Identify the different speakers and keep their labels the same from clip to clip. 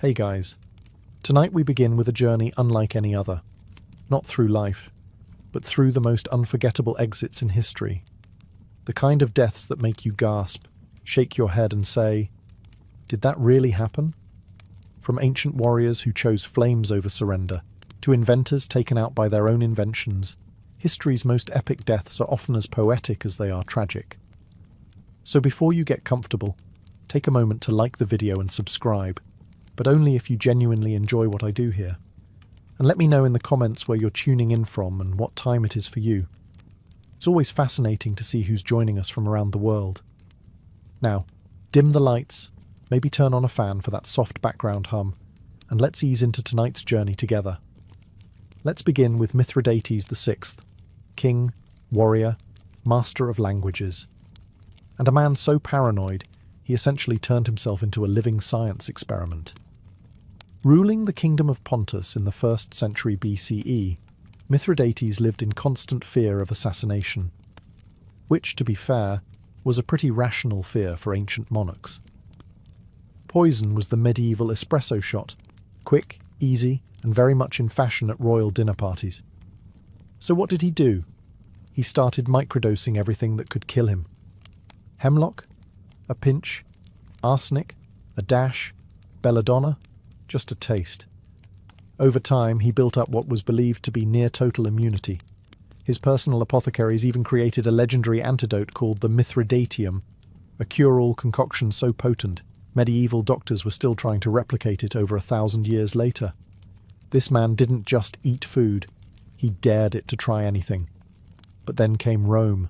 Speaker 1: Hey guys, tonight we begin with a journey unlike any other. Not through life, but through the most unforgettable exits in history. The kind of deaths that make you gasp, shake your head and say, did that really happen? From ancient warriors who chose flames over surrender, to inventors taken out by their own inventions, history's most epic deaths are often as poetic as they are tragic. So before you get comfortable, take a moment to like the video and subscribe, but only if you genuinely enjoy what I do here. And let me know in the comments where you're tuning in from and what time it is for you. It's always fascinating to see who's joining us from around the world. Now, dim the lights, maybe turn on a fan for that soft background hum, and let's ease into tonight's journey together. Let's begin with Mithridates VI, king, warrior, master of languages, and a man so paranoid he essentially turned himself into a living science experiment. Ruling the kingdom of Pontus in the 1st century BCE, Mithridates lived in constant fear of assassination, which, to be fair, was a pretty rational fear for ancient monarchs. Poison was the medieval espresso shot, quick, easy, and very much in fashion at royal dinner parties. So what did he do? He started microdosing everything that could kill him. Hemlock, a pinch, arsenic, a dash, belladonna, just a taste. Over time, he built up what was believed to be near-total immunity. His personal apothecaries even created a legendary antidote called the Mithridatium, a cure-all concoction so potent, medieval doctors were still trying to replicate it over 1,000 years later. This man didn't just eat food, he dared it to try anything. But then came Rome.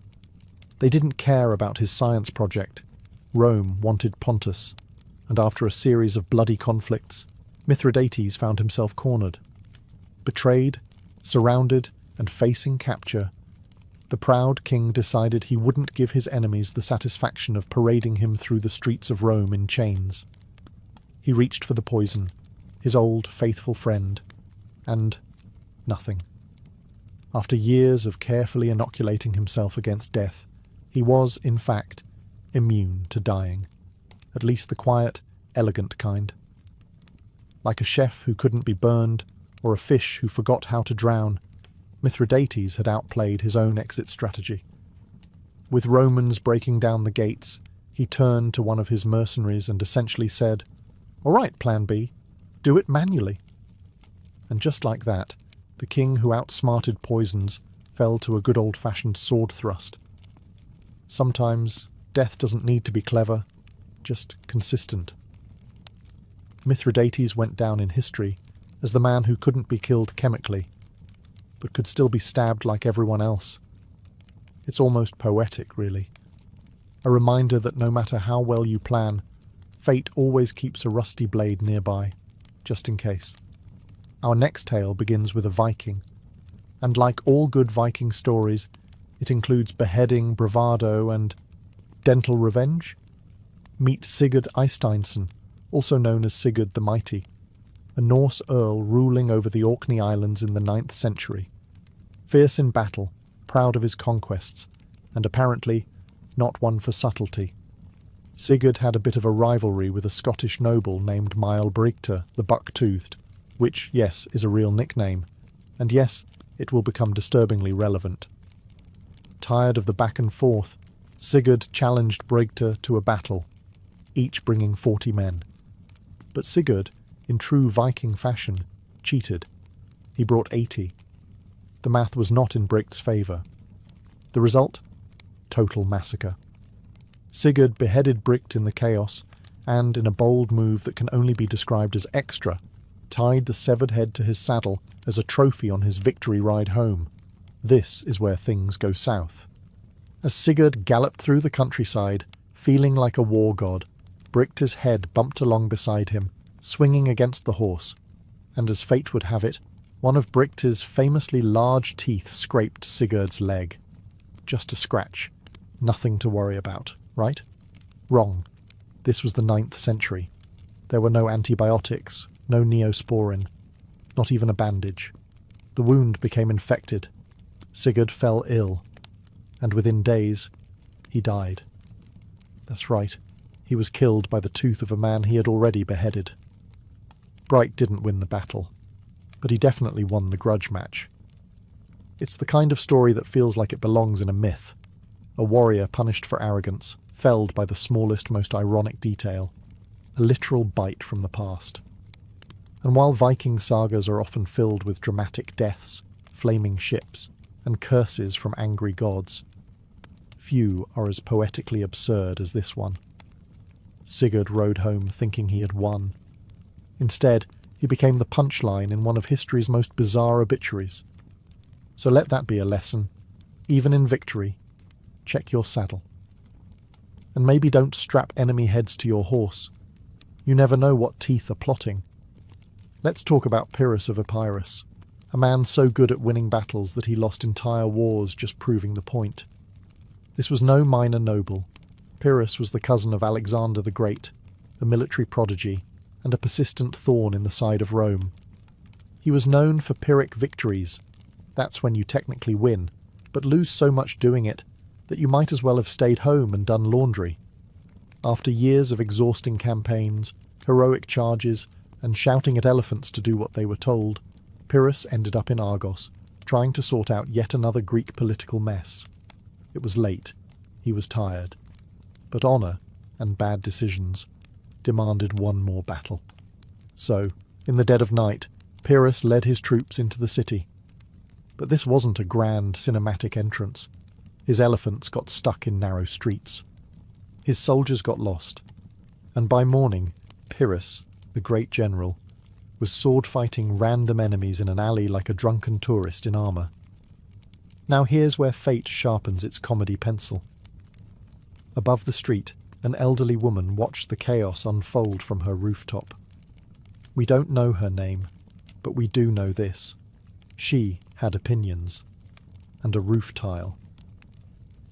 Speaker 1: They didn't care about his science project. Rome wanted Pontus, and after a series of bloody conflicts, Mithridates found himself cornered. Betrayed, surrounded, and facing capture, the proud king decided he wouldn't give his enemies the satisfaction of parading him through the streets of Rome in chains. He reached for the poison, his old faithful friend, and nothing. After years of carefully inoculating himself against death, he was, in fact, immune to dying, at least the quiet, elegant kind. Like a chef who couldn't be burned, or a fish who forgot how to drown, Mithridates had outplayed his own exit strategy. With Romans breaking down the gates, he turned to one of his mercenaries and essentially said, "All right, Plan B, do it manually." And just like that, the king who outsmarted poisons fell to a good old-fashioned sword thrust. Sometimes death doesn't need to be clever, just consistent. Mithridates went down in history as the man who couldn't be killed chemically, but could still be stabbed like everyone else. It's almost poetic, really. A reminder that no matter how well you plan, fate always keeps a rusty blade nearby, just in case. Our next tale begins with a Viking, and like all good Viking stories, it includes beheading, bravado, and dental revenge. Meet Sigurd Eysteinsson, also known as Sigurd the Mighty, a Norse earl ruling over the Orkney Islands in the 9th century. Fierce in battle, proud of his conquests, and apparently not one for subtlety. Sigurd had a bit of a rivalry with a Scottish noble named Brigta the Buck-Toothed, which, yes, is a real nickname, and yes, it will become disturbingly relevant. Tired of the back and forth, Sigurd challenged Brigta to a battle, each bringing 40 men. But Sigurd, in true Viking fashion, cheated. He brought 80. The math was not in Brigt's favour. The result? Total massacre. Sigurd beheaded Brigt in the chaos, and, in a bold move that can only be described as extra, tied the severed head to his saddle as a trophy on his victory ride home. This is where things go south. As Sigurd galloped through the countryside, feeling like a war god, Brigta's head bumped along beside him, swinging against the horse, and as fate would have it, one of Brigta's famously large teeth scraped Sigurd's leg. Just a scratch. Nothing to worry about, right? Wrong. This was the 9th century. There were no antibiotics, no neosporin, not even a bandage. The wound became infected. Sigurd fell ill, and within days, he died. That's right. He was killed by the tooth of a man he had already beheaded. Bright didn't win the battle, but he definitely won the grudge match. It's the kind of story that feels like it belongs in a myth. A warrior punished for arrogance, felled by the smallest, most ironic detail. A literal bite from the past. And while Viking sagas are often filled with dramatic deaths, flaming ships, and curses from angry gods, few are as poetically absurd as this one. Sigurd rode home thinking he had won. Instead, he became the punchline in one of history's most bizarre obituaries. So let that be a lesson. Even in victory, check your saddle. And maybe don't strap enemy heads to your horse. You never know what teeth are plotting. Let's talk about Pyrrhus of Epirus, a man so good at winning battles that he lost entire wars just proving the point. This was no minor noble. Pyrrhus was the cousin of Alexander the Great, a military prodigy, and a persistent thorn in the side of Rome. He was known for Pyrrhic victories. That's when you technically win, but lose so much doing it that you might as well have stayed home and done laundry. After years of exhausting campaigns, heroic charges, and shouting at elephants to do what they were told, Pyrrhus ended up in Argos, trying to sort out yet another Greek political mess. It was late. He was tired. But honour, and bad decisions, demanded one more battle. So, in the dead of night, Pyrrhus led his troops into the city. But this wasn't a grand cinematic entrance. His elephants got stuck in narrow streets. His soldiers got lost. And by morning, Pyrrhus, the great general, was sword-fighting random enemies in an alley like a drunken tourist in armour. Now here's where fate sharpens its comedy pencil. Above the street, an elderly woman watched the chaos unfold from her rooftop. We don't know her name, but we do know this. She had opinions, and a roof tile.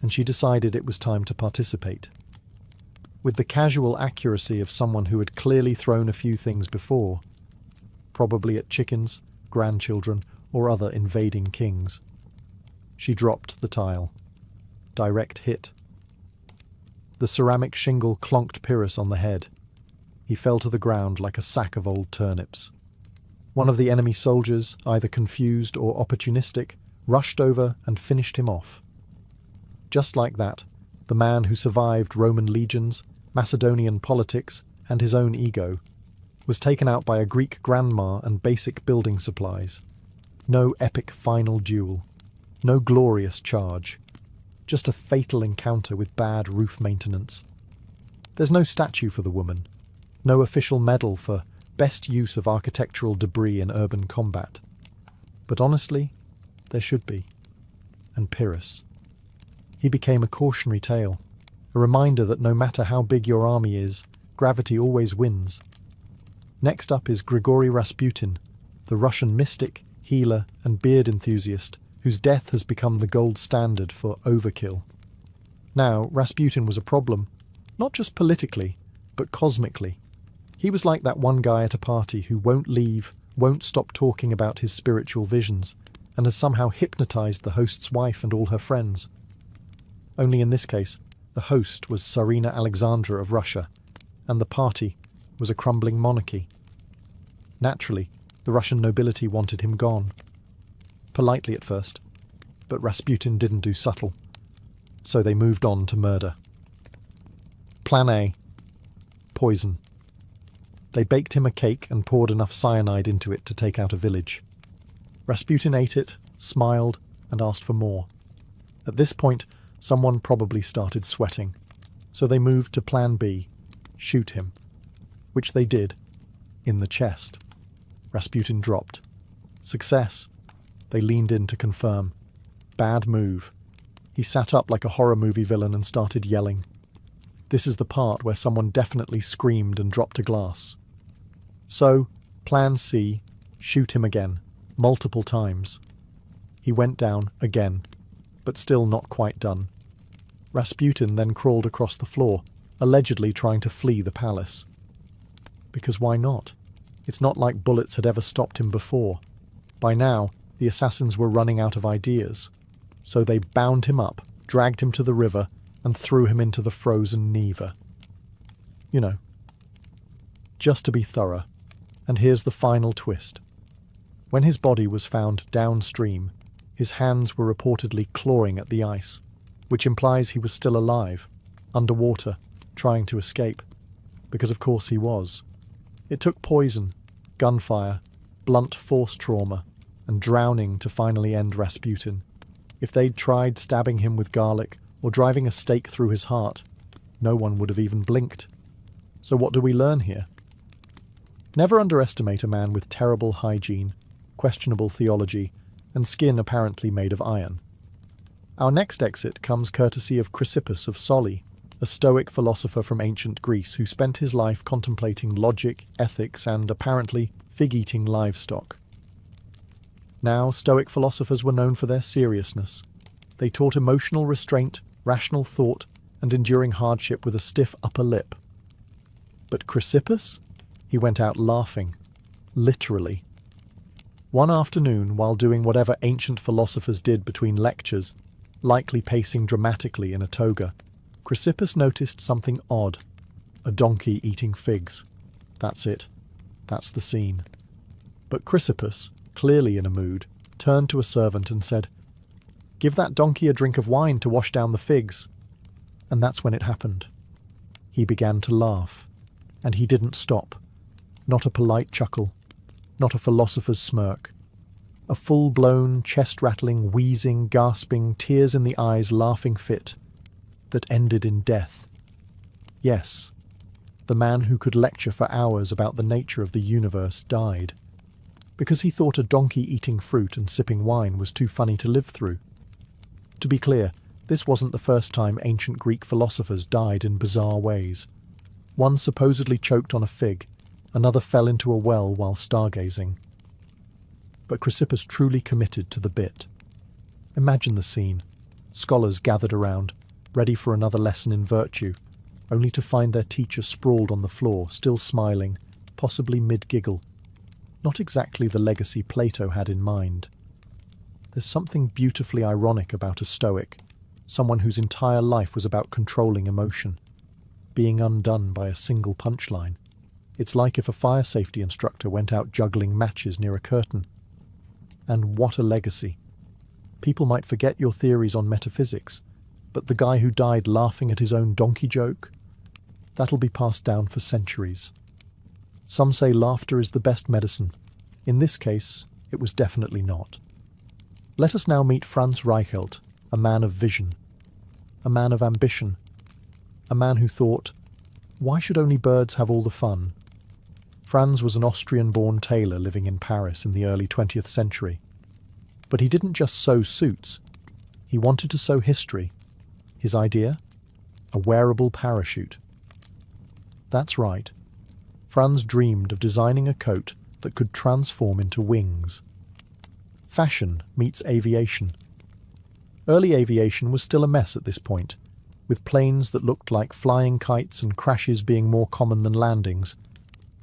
Speaker 1: And she decided it was time to participate. With the casual accuracy of someone who had clearly thrown a few things before, probably at chickens, grandchildren, or other invading kings. She dropped the tile. Direct hit. The ceramic shingle clonked Pyrrhus on the head. He fell to the ground like a sack of old turnips. One of the enemy soldiers, either confused or opportunistic, rushed over and finished him off. Just like that, the man who survived Roman legions, Macedonian politics, and his own ego, was taken out by a Greek grandma and basic building supplies. No epic final duel. No glorious charge. Just a fatal encounter with bad roof maintenance. There's no statue for the woman. No official medal for best use of architectural debris in urban combat. But honestly, there should be. And Pyrrhus. He became a cautionary tale, a reminder that no matter how big your army is, gravity always wins. Next up is Grigory Rasputin, the Russian mystic, healer, and beard enthusiast, whose death has become the gold standard for overkill. Now, Rasputin was a problem, not just politically, but cosmically. He was like that one guy at a party who won't leave, won't stop talking about his spiritual visions, and has somehow hypnotized the host's wife and all her friends. Only in this case, the host was Tsarina Alexandra of Russia, and the party was a crumbling monarchy. Naturally, the Russian nobility wanted him gone. Politely at first, but Rasputin didn't do subtle, so they moved on to murder. Plan A. Poison. They baked him a cake and poured enough cyanide into it to take out a village. Rasputin ate it, smiled, and asked for more. At this point, someone probably started sweating, so they moved to Plan B, shoot him, which they did, in the chest. Rasputin dropped. Success. They leaned in to confirm. Bad move. He sat up like a horror movie villain and started yelling. This is the part where someone definitely screamed and dropped a glass. So, Plan C, shoot him again, multiple times. He went down again, but still not quite done. Rasputin then crawled across the floor, allegedly trying to flee the palace. Because why not? It's not like bullets had ever stopped him before. By now, the assassins were running out of ideas. So they bound him up, dragged him to the river, and threw him into the frozen Neva. You know, just to be thorough, And here's the final twist. When his body was found downstream, his hands were reportedly clawing at the ice, which implies he was still alive, underwater, trying to escape. Because of course he was. It took poison, gunfire, blunt force trauma, and drowning to finally end Rasputin. If they'd tried stabbing him with garlic or driving a stake through his heart, no one would have even blinked. So what do we learn here? Never underestimate a man with terrible hygiene, questionable theology, and skin apparently made of iron. Our next exit comes courtesy of Chrysippus of Soli, a Stoic philosopher from ancient Greece who spent his life contemplating logic, ethics, and, apparently, fig-eating livestock. Now, Stoic philosophers were known for their seriousness. They taught emotional restraint, rational thought, and enduring hardship with a stiff upper lip. But Chrysippus? He went out laughing. Literally. One afternoon, while doing whatever ancient philosophers did between lectures, likely pacing dramatically in a toga, Chrysippus noticed something odd. A donkey eating figs. That's it. That's the scene. But Chrysippus, clearly in a mood, turned to a servant and said, "Give that donkey a drink of wine to wash down the figs." And that's when it happened. He began to laugh. And he didn't stop. Not a polite chuckle. Not a philosopher's smirk. A full-blown, chest-rattling, wheezing, gasping, tears-in-the-eyes laughing fit that ended in death. Yes, the man who could lecture for hours about the nature of the universe died, because he thought a donkey eating fruit and sipping wine was too funny to live through. To be clear, this wasn't the first time ancient Greek philosophers died in bizarre ways. One supposedly choked on a fig, another fell into a well while stargazing. But Chrysippus truly committed to the bit. Imagine the scene. Scholars gathered around, ready for another lesson in virtue, only to find their teacher sprawled on the floor, still smiling, possibly mid-giggle. Not exactly the legacy Plato had in mind. There's something beautifully ironic about a Stoic, someone whose entire life was about controlling emotion, being undone by a single punchline. It's like if a fire safety instructor went out juggling matches near a curtain. And what a legacy. People might forget your theories on metaphysics, but the guy who died laughing at his own donkey joke? That'll be passed down for centuries. Some say laughter is the best medicine. In this case, it was definitely not. Let us now meet Franz Reichelt, a man of vision, a man of ambition, a man who thought, why should only birds have all the fun? Franz was an Austrian-born tailor living in Paris in the early 20th century. But he didn't just sew suits. He wanted to sew history. His idea? A wearable parachute. That's right. Franz dreamed of designing a coat that could transform into wings. Fashion meets aviation. Early aviation was still a mess at this point, with planes that looked like flying kites and crashes being more common than landings.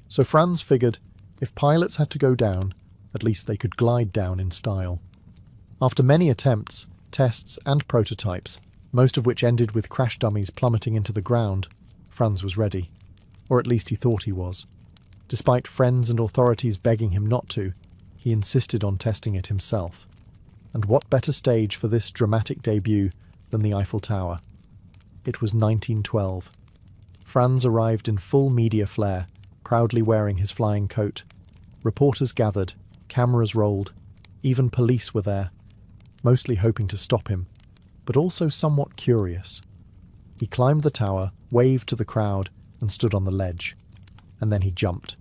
Speaker 1: So Franz figured, if pilots had to go down, at least they could glide down in style. After many attempts, tests and prototypes, most of which ended with crash dummies plummeting into the ground, Franz was ready. Or at least he thought he was. Despite friends and authorities begging him not to, he insisted on testing it himself. And what better stage for this dramatic debut than the Eiffel Tower? It was 1912. Franz arrived in full media flair, proudly wearing his flying coat. Reporters gathered, cameras rolled, even police were there, mostly hoping to stop him, but also somewhat curious. He climbed the tower, waved to the crowd, and stood on the ledge. And then he jumped.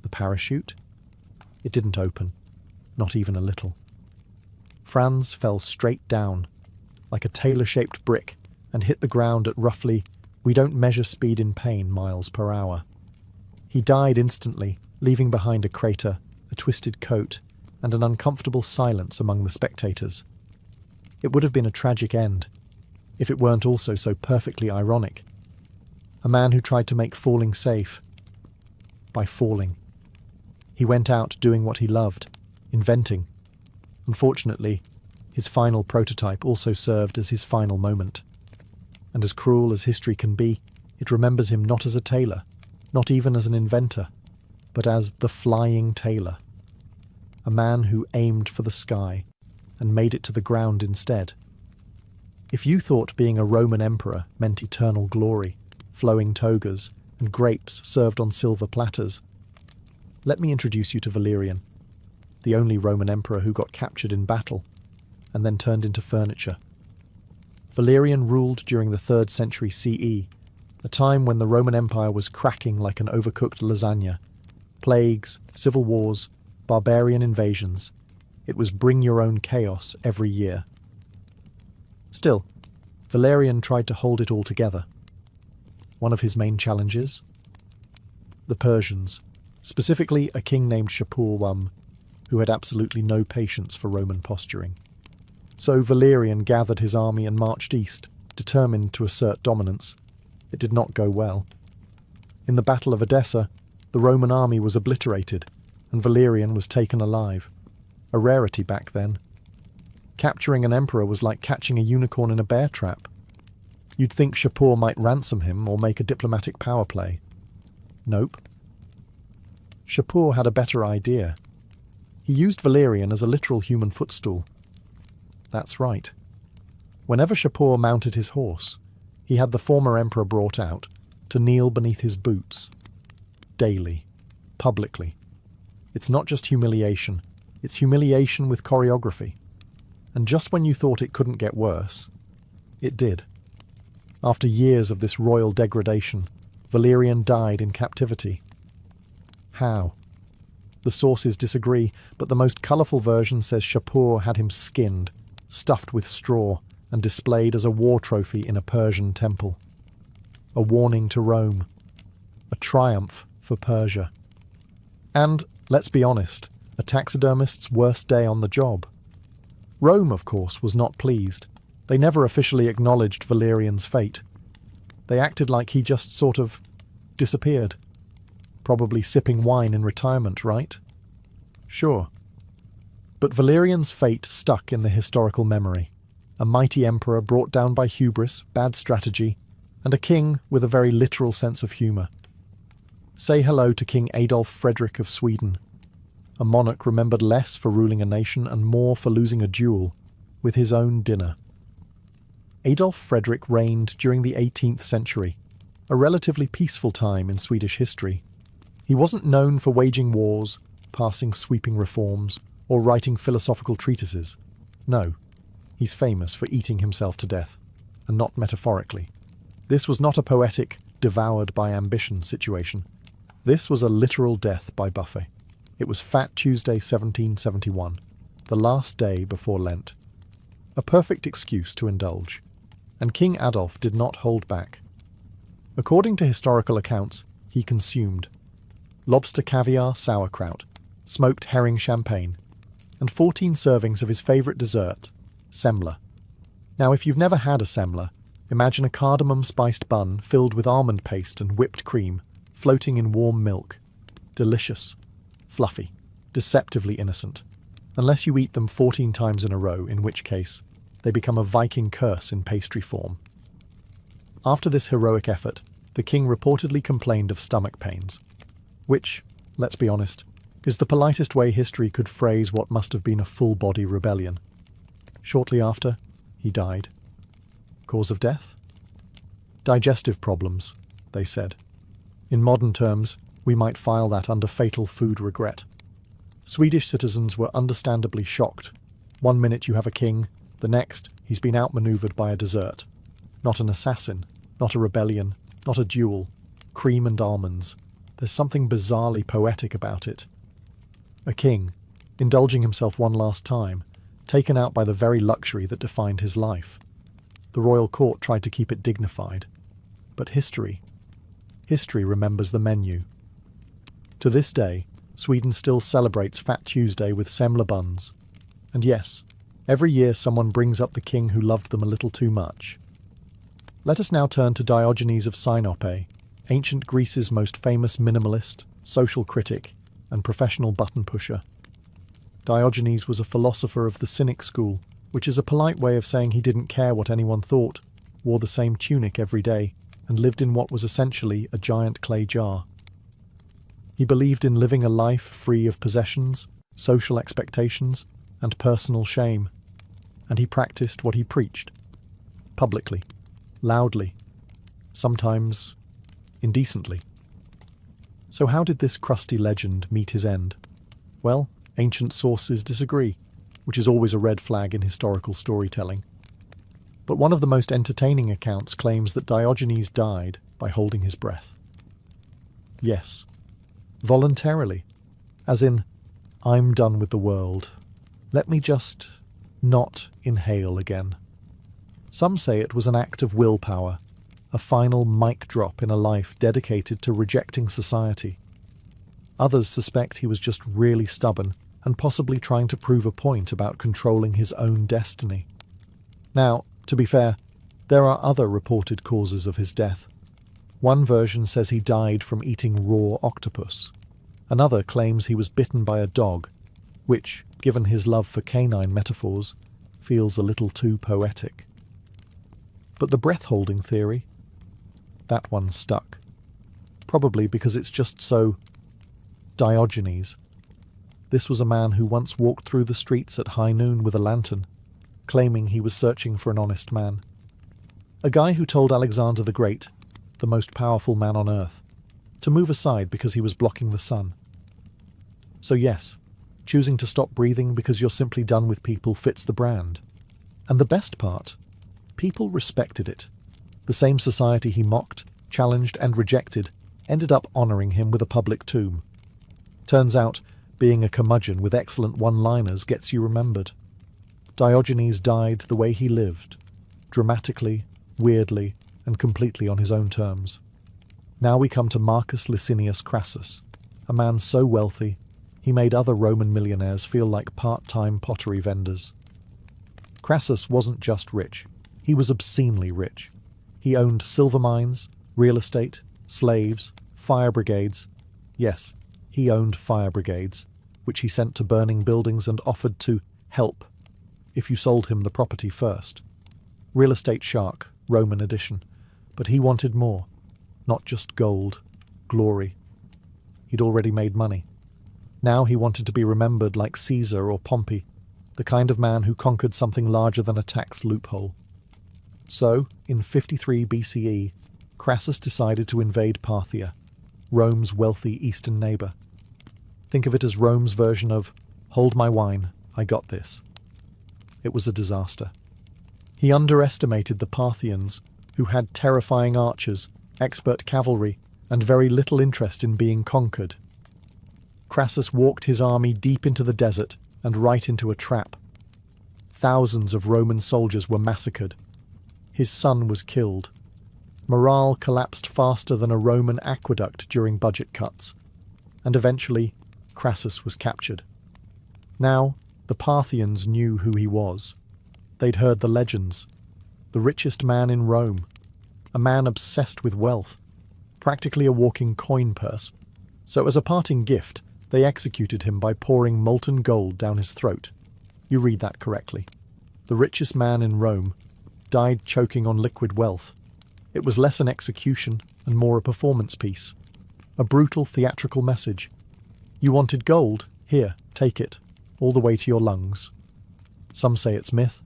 Speaker 1: The parachute? It didn't open, not even a little. Franz fell straight down, like a tailor-shaped brick, and hit the ground at roughly, we don't measure speed in pain, miles per hour. He died instantly, leaving behind a crater, a twisted coat, and an uncomfortable silence among the spectators. It would have been a tragic end, if it weren't also so perfectly ironic. A man who tried to make falling safe by falling. He went out doing what he loved, inventing. Unfortunately, his final prototype also served as his final moment. And as cruel as history can be, it remembers him not as a tailor, not even as an inventor, but as the flying tailor, a man who aimed for the sky and made it to the ground instead. If you thought being a Roman emperor meant eternal glory, flowing togas, and grapes served on silver platters, let me introduce you to Valerian, the only Roman emperor who got captured in battle and then turned into furniture. Valerian ruled during the 3rd century CE, a time when the Roman Empire was cracking like an overcooked lasagna. Plagues, civil wars, barbarian invasions. It was bring your own chaos every year. Still, Valerian tried to hold it all together. One of his main challenges? The Persians, specifically a king named Shapur, who had absolutely no patience for Roman posturing. So Valerian gathered his army and marched east, determined to assert dominance. It did not go well. In the Battle of Edessa, the Roman army was obliterated, and Valerian was taken alive. A rarity back then. Capturing an emperor was like catching a unicorn in a bear trap. You'd think Shapur might ransom him or make a diplomatic power play. Nope. Shapur had a better idea. He used Valerian as a literal human footstool. That's right. Whenever Shapur mounted his horse, he had the former emperor brought out to kneel beneath his boots. Daily. Publicly. It's not just humiliation. It's humiliation with choreography. And just when you thought it couldn't get worse, it did. After years of this royal degradation, Valerian died in captivity. How? The sources disagree, but the most colourful version says Shapur had him skinned, stuffed with straw, and displayed as a war trophy in a Persian temple. A warning to Rome. A triumph for Persia. And, let's be honest, a taxidermist's worst day on the job. Rome, of course, was not pleased. They never officially acknowledged Valerian's fate. They acted like he just sort of disappeared. Probably sipping wine in retirement, right? Sure. But Valerian's fate stuck in the historical memory. A mighty emperor brought down by hubris, bad strategy, and a king with a very literal sense of humour. Say hello to King Adolf Frederick of Sweden, a monarch remembered less for ruling a nation and more for losing a duel with his own dinner. Adolf Frederick reigned during the 18th century, a relatively peaceful time in Swedish history. He wasn't known for waging wars, passing sweeping reforms, or writing philosophical treatises. No, he's famous for eating himself to death, and not metaphorically. This was not a poetic, devoured by ambition situation. This was a literal death by buffet. It was Fat Tuesday 1771, the last day before Lent. A perfect excuse to indulge. And King Adolf did not hold back. According to historical accounts, he consumed lobster caviar sauerkraut, smoked herring champagne, and 14 servings of his favourite dessert, semla. Now, if you've never had a semla, imagine a cardamom-spiced bun filled with almond paste and whipped cream, floating in warm milk. Delicious, fluffy, deceptively innocent. Unless you eat them 14 times in a row, in which case they become a Viking curse in pastry form. After this heroic effort, the king reportedly complained of stomach pains, which, let's be honest, is the politest way history could phrase what must have been a full-body rebellion. Shortly after, he died. Cause of death? Digestive problems, they said. In modern terms, we might file that under fatal food regret. Swedish citizens were understandably shocked. One minute you have a king, the next he's been outmanoeuvred by a dessert. Not an assassin, not a rebellion, not a duel. Cream and almonds. There's something bizarrely poetic about it. A king, indulging himself one last time, taken out by the very luxury that defined his life. The royal court tried to keep it dignified. But history remembers the menu. To this day, Sweden still celebrates Fat Tuesday with semla buns. And yes, every year someone brings up the king who loved them a little too much. Let us now turn to Diogenes of Sinope, ancient Greece's most famous minimalist, social critic, and professional button pusher. Diogenes was a philosopher of the Cynic school, which is a polite way of saying he didn't care what anyone thought, wore the same tunic every day, and lived in what was essentially a giant clay jar. He believed in living a life free of possessions, social expectations, and personal shame, and he practiced what he preached, publicly, loudly, sometimes indecently. So how did this crusty legend meet his end? Well, ancient sources disagree, which is always a red flag in historical storytelling. But one of the most entertaining accounts claims that Diogenes died by holding his breath. Yes, voluntarily, as in, I'm done with the world. Let me just not inhale again. Some say it was an act of willpower, a final mic drop in a life dedicated to rejecting society. Others suspect he was just really stubborn and possibly trying to prove a point about controlling his own destiny. Now, to be fair, there are other reported causes of his death. One version says he died from eating raw octopus. Another claims he was bitten by a dog, which, given his love for canine metaphors, feels a little too poetic. But the breath-holding theory? That one stuck. Probably because it's just so Diogenes. This was a man who once walked through the streets at high noon with a lantern, claiming he was searching for an honest man. A guy who told Alexander the Great, the most powerful man on earth, to move aside because he was blocking the sun. So yes, choosing to stop breathing because you're simply done with people fits the brand. And the best part, people respected it. The same society he mocked, challenged and rejected ended up honouring him with a public tomb. Turns out, being a curmudgeon with excellent one-liners gets you remembered. Diogenes died the way he lived, dramatically, weirdly, and completely on his own terms. Now we come to Marcus Licinius Crassus, a man so wealthy, he made other Roman millionaires feel like part-time pottery vendors. Crassus wasn't just rich, he was obscenely rich. He owned silver mines, real estate, slaves, fire brigades. Yes, he owned fire brigades, which he sent to burning buildings and offered to help if you sold him the property first. Real estate shark, Roman edition. But he wanted more. Not just gold, glory. He'd already made money. Now he wanted to be remembered like Caesar or Pompey, the kind of man who conquered something larger than a tax loophole. So, in 53 BCE, Crassus decided to invade Parthia, Rome's wealthy eastern neighbour. Think of it as Rome's version of, "Hold my wine, I got this." It was a disaster. He underestimated the Parthians, who had terrifying archers, expert cavalry, and very little interest in being conquered. Crassus walked his army deep into the desert and right into a trap. Thousands of Roman soldiers were massacred. His son was killed. Morale collapsed faster than a Roman aqueduct during budget cuts, and eventually Crassus was captured. Now, the Parthians knew who he was. They'd heard the legends. The richest man in Rome, a man obsessed with wealth, practically a walking coin purse. So as a parting gift, they executed him by pouring molten gold down his throat. You read that correctly. The richest man in Rome died choking on liquid wealth. It was less an execution and more a performance piece. A brutal theatrical message. You wanted gold? Here, take it. All the way to your lungs. Some say it's myth.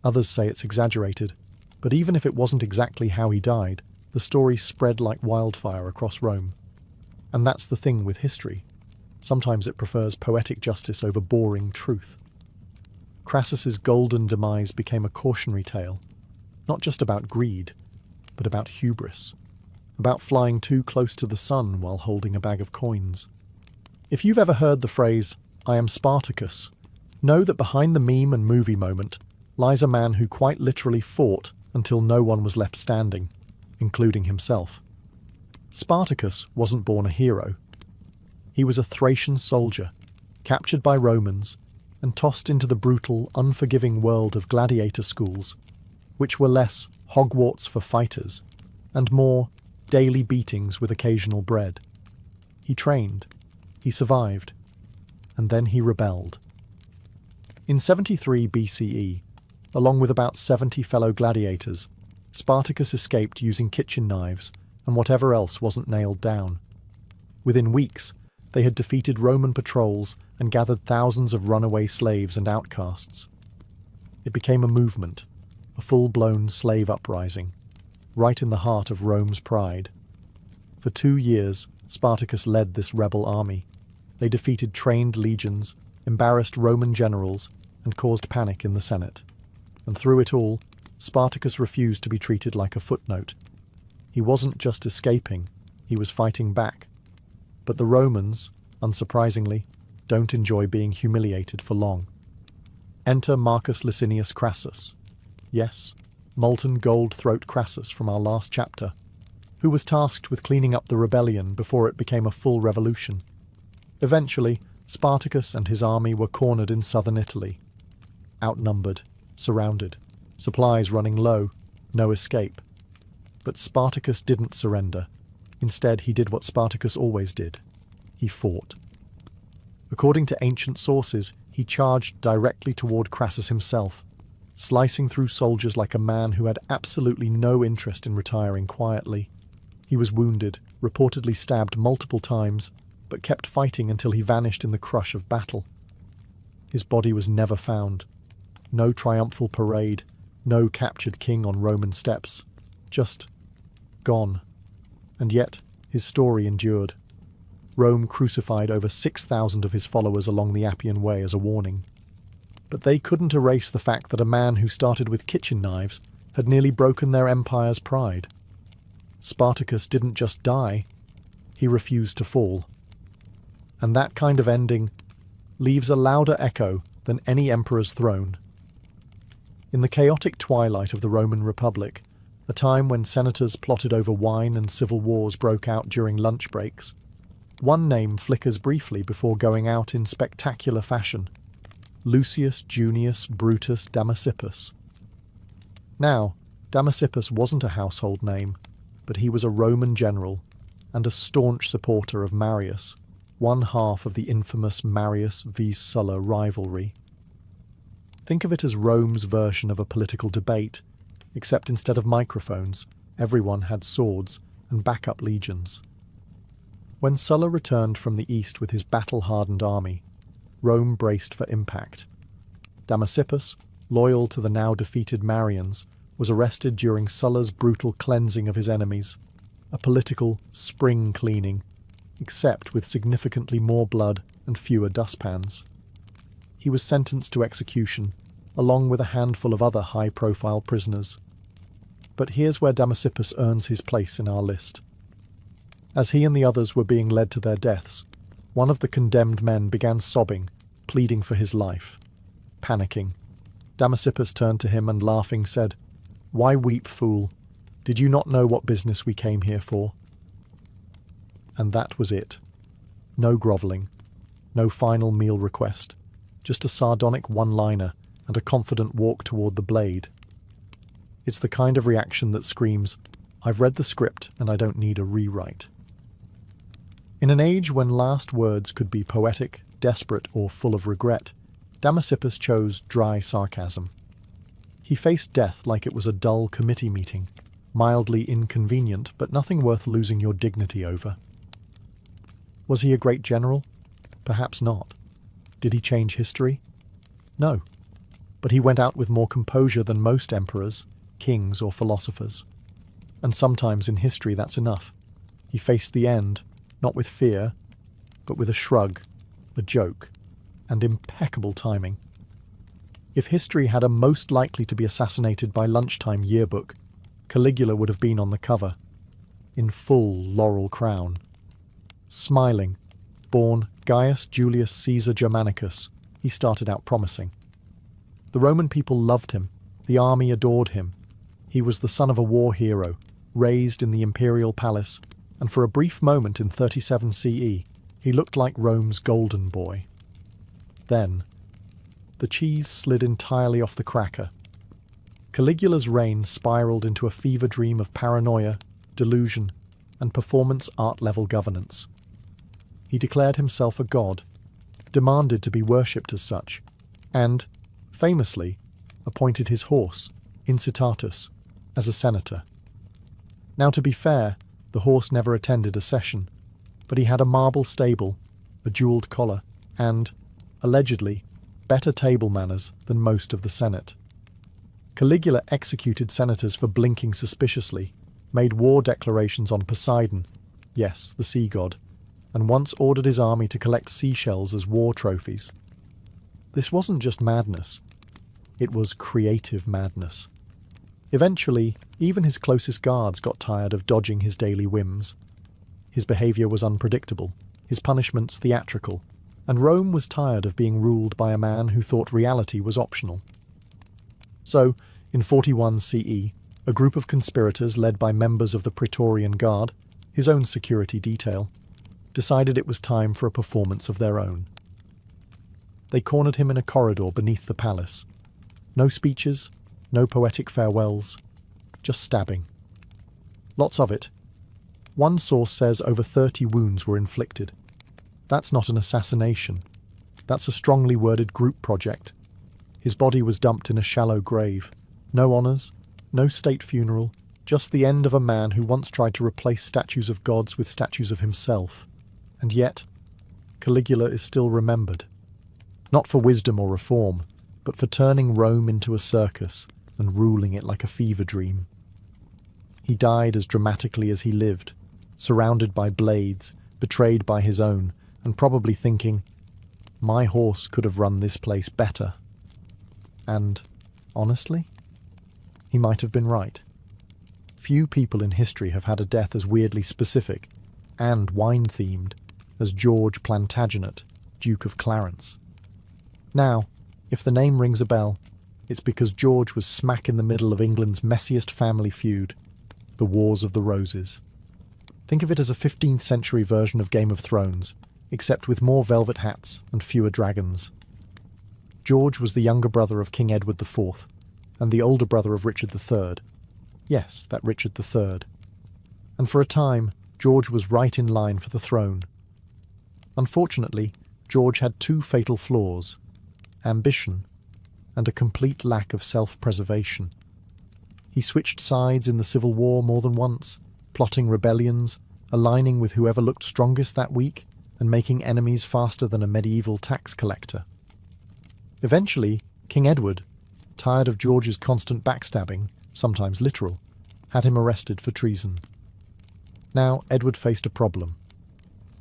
Speaker 1: Others say it's exaggerated. But even if it wasn't exactly how he died, the story spread like wildfire across Rome. And that's the thing with history. Sometimes it prefers poetic justice over boring truth. Crassus's golden demise became a cautionary tale, not just about greed, but about hubris, about flying too close to the sun while holding a bag of coins. If you've ever heard the phrase, "I am Spartacus," know that behind the meme and movie moment lies a man who quite literally fought until no one was left standing, including himself. Spartacus wasn't born a hero. He was a Thracian soldier, captured by Romans and tossed into the brutal, unforgiving world of gladiator schools, which were less Hogwarts for fighters and more daily beatings with occasional bread. He trained, he survived, and then he rebelled. In 73 BCE, along with about 70 fellow gladiators, Spartacus escaped using kitchen knives and whatever else wasn't nailed down. Within weeks, They had defeated Roman patrols and gathered thousands of runaway slaves and outcasts. It became a movement, a full-blown slave uprising, right in the heart of Rome's pride. For 2 years, Spartacus led this rebel army. They defeated trained legions, embarrassed Roman generals, and caused panic in the Senate. And through it all, Spartacus refused to be treated like a footnote. He wasn't just escaping, he was fighting back. But the Romans, unsurprisingly, don't enjoy being humiliated for long. Enter Marcus Licinius Crassus. Yes, molten gold throat Crassus from our last chapter, who was tasked with cleaning up the rebellion before it became a full revolution. Eventually, Spartacus and his army were cornered in southern Italy. Outnumbered, surrounded, supplies running low, no escape. But Spartacus didn't surrender. Instead, he did what Spartacus always did. He fought. According to ancient sources, he charged directly toward Crassus himself, slicing through soldiers like a man who had absolutely no interest in retiring quietly. He was wounded, reportedly stabbed multiple times, but kept fighting until he vanished in the crush of battle. His body was never found. No triumphal parade, no captured king on Roman steps. Just gone. And yet, his story endured. Rome crucified over 6,000 of his followers along the Appian Way as a warning. But they couldn't erase the fact that a man who started with kitchen knives had nearly broken their empire's pride. Spartacus didn't just die, he refused to fall. And that kind of ending leaves a louder echo than any emperor's throne. In the chaotic twilight of the Roman Republic, a time when senators plotted over wine and civil wars broke out during lunch breaks, one name flickers briefly before going out in spectacular fashion: Lucius Junius Brutus Damasippus. Now, Damasippus wasn't a household name, but he was a Roman general and a staunch supporter of Marius, one half of the infamous Marius v. Sulla rivalry. Think of it as Rome's version of a political debate, except instead of microphones, everyone had swords and backup legions. When Sulla returned from the east with his battle-hardened army, Rome braced for impact. Damasippus, loyal to the now-defeated Marians, was arrested during Sulla's brutal cleansing of his enemies, a political spring cleaning, except with significantly more blood and fewer dustpans. He was sentenced to execution, along with a handful of other high-profile prisoners. But here's where Damasippus earns his place in our list. As he and the others were being led to their deaths, one of the condemned men began sobbing, pleading for his life. Panicking, Damasippus turned to him and laughing said, "Why weep, fool? Did you not know what business we came here for?" And that was it. No grovelling, no final meal request, just a sardonic one-liner and a confident walk toward the blade. It's the kind of reaction that screams, "I've read the script and I don't need a rewrite." In an age when last words could be poetic, desperate, or full of regret, Damasippus chose dry sarcasm. He faced death like it was a dull committee meeting, mildly inconvenient, but nothing worth losing your dignity over. Was he a great general? Perhaps not. Did he change history? No. But he went out with more composure than most emperors, kings, or philosophers. And sometimes in history that's enough. He faced the end, not with fear, but with a shrug, a joke, and impeccable timing. If history had a most likely to be assassinated by lunchtime yearbook, Caligula would have been on the cover, in full laurel crown. Smiling, born Gaius Julius Caesar Germanicus, he started out promising. The Roman people loved him, the army adored him. He was the son of a war hero, raised in the imperial palace, and for a brief moment in 37 CE, he looked like Rome's golden boy. Then, the cheese slid entirely off the cracker. Caligula's reign spiraled into a fever dream of paranoia, delusion, and performance art-level governance. He declared himself a god, demanded to be worshipped as such, and, famously, appointed his horse, Incitatus, as a senator. Now, to be fair, the horse never attended a session, but he had a marble stable, a jeweled collar, and, allegedly, better table manners than most of the Senate. Caligula executed senators for blinking suspiciously, made war declarations on Poseidon, yes, the sea god, and once ordered his army to collect seashells as war trophies. This wasn't just madness. It was creative madness. Eventually, even his closest guards got tired of dodging his daily whims. His behaviour was unpredictable, his punishments theatrical, and Rome was tired of being ruled by a man who thought reality was optional. So, in 41 CE, a group of conspirators led by members of the Praetorian Guard, his own security detail, decided it was time for a performance of their own. They cornered him in a corridor beneath the palace. No speeches, no poetic farewells, just stabbing. Lots of it. One source says over 30 wounds were inflicted. That's not an assassination. That's a strongly worded group project. His body was dumped in a shallow grave. No honours, no state funeral, just the end of a man who once tried to replace statues of gods with statues of himself. And yet, Caligula is still remembered. Not for wisdom or reform, but for turning Rome into a circus and ruling it like a fever dream. He died as dramatically as he lived, surrounded by blades, betrayed by his own, and probably thinking, my horse could have run this place better. And, honestly, he might have been right. Few people in history have had a death as weirdly specific and wine-themed as George Plantagenet, Duke of Clarence. Now, if the name rings a bell, it's because George was smack in the middle of England's messiest family feud, the Wars of the Roses. Think of it as a 15th century version of Game of Thrones, except with more velvet hats and fewer dragons. George was the younger brother of King Edward IV, and the older brother of Richard III. Yes, that Richard III. And for a time, George was right in line for the throne. Unfortunately, George had two fatal flaws: ambition and a complete lack of self-preservation. He switched sides in the Civil War more than once, plotting rebellions, aligning with whoever looked strongest that week, and making enemies faster than a medieval tax collector. Eventually, King Edward, tired of George's constant backstabbing, sometimes literal, had him arrested for treason. Now, Edward faced a problem.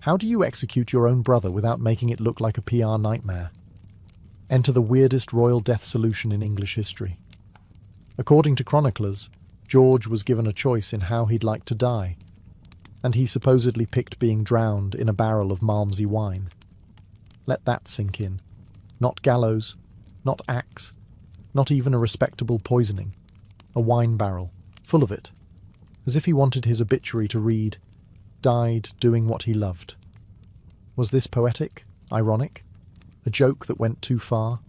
Speaker 1: How do you execute your own brother without making it look like a PR nightmare? Enter the weirdest royal death solution in English history. According to chroniclers, George was given a choice in how he'd like to die, and he supposedly picked being drowned in a barrel of Malmsey wine. Let that sink in. Not gallows, not axe, not even a respectable poisoning. A wine barrel, full of it, as if he wanted his obituary to read, "Died doing what he loved." Was this poetic? Ironic? A joke that went too far?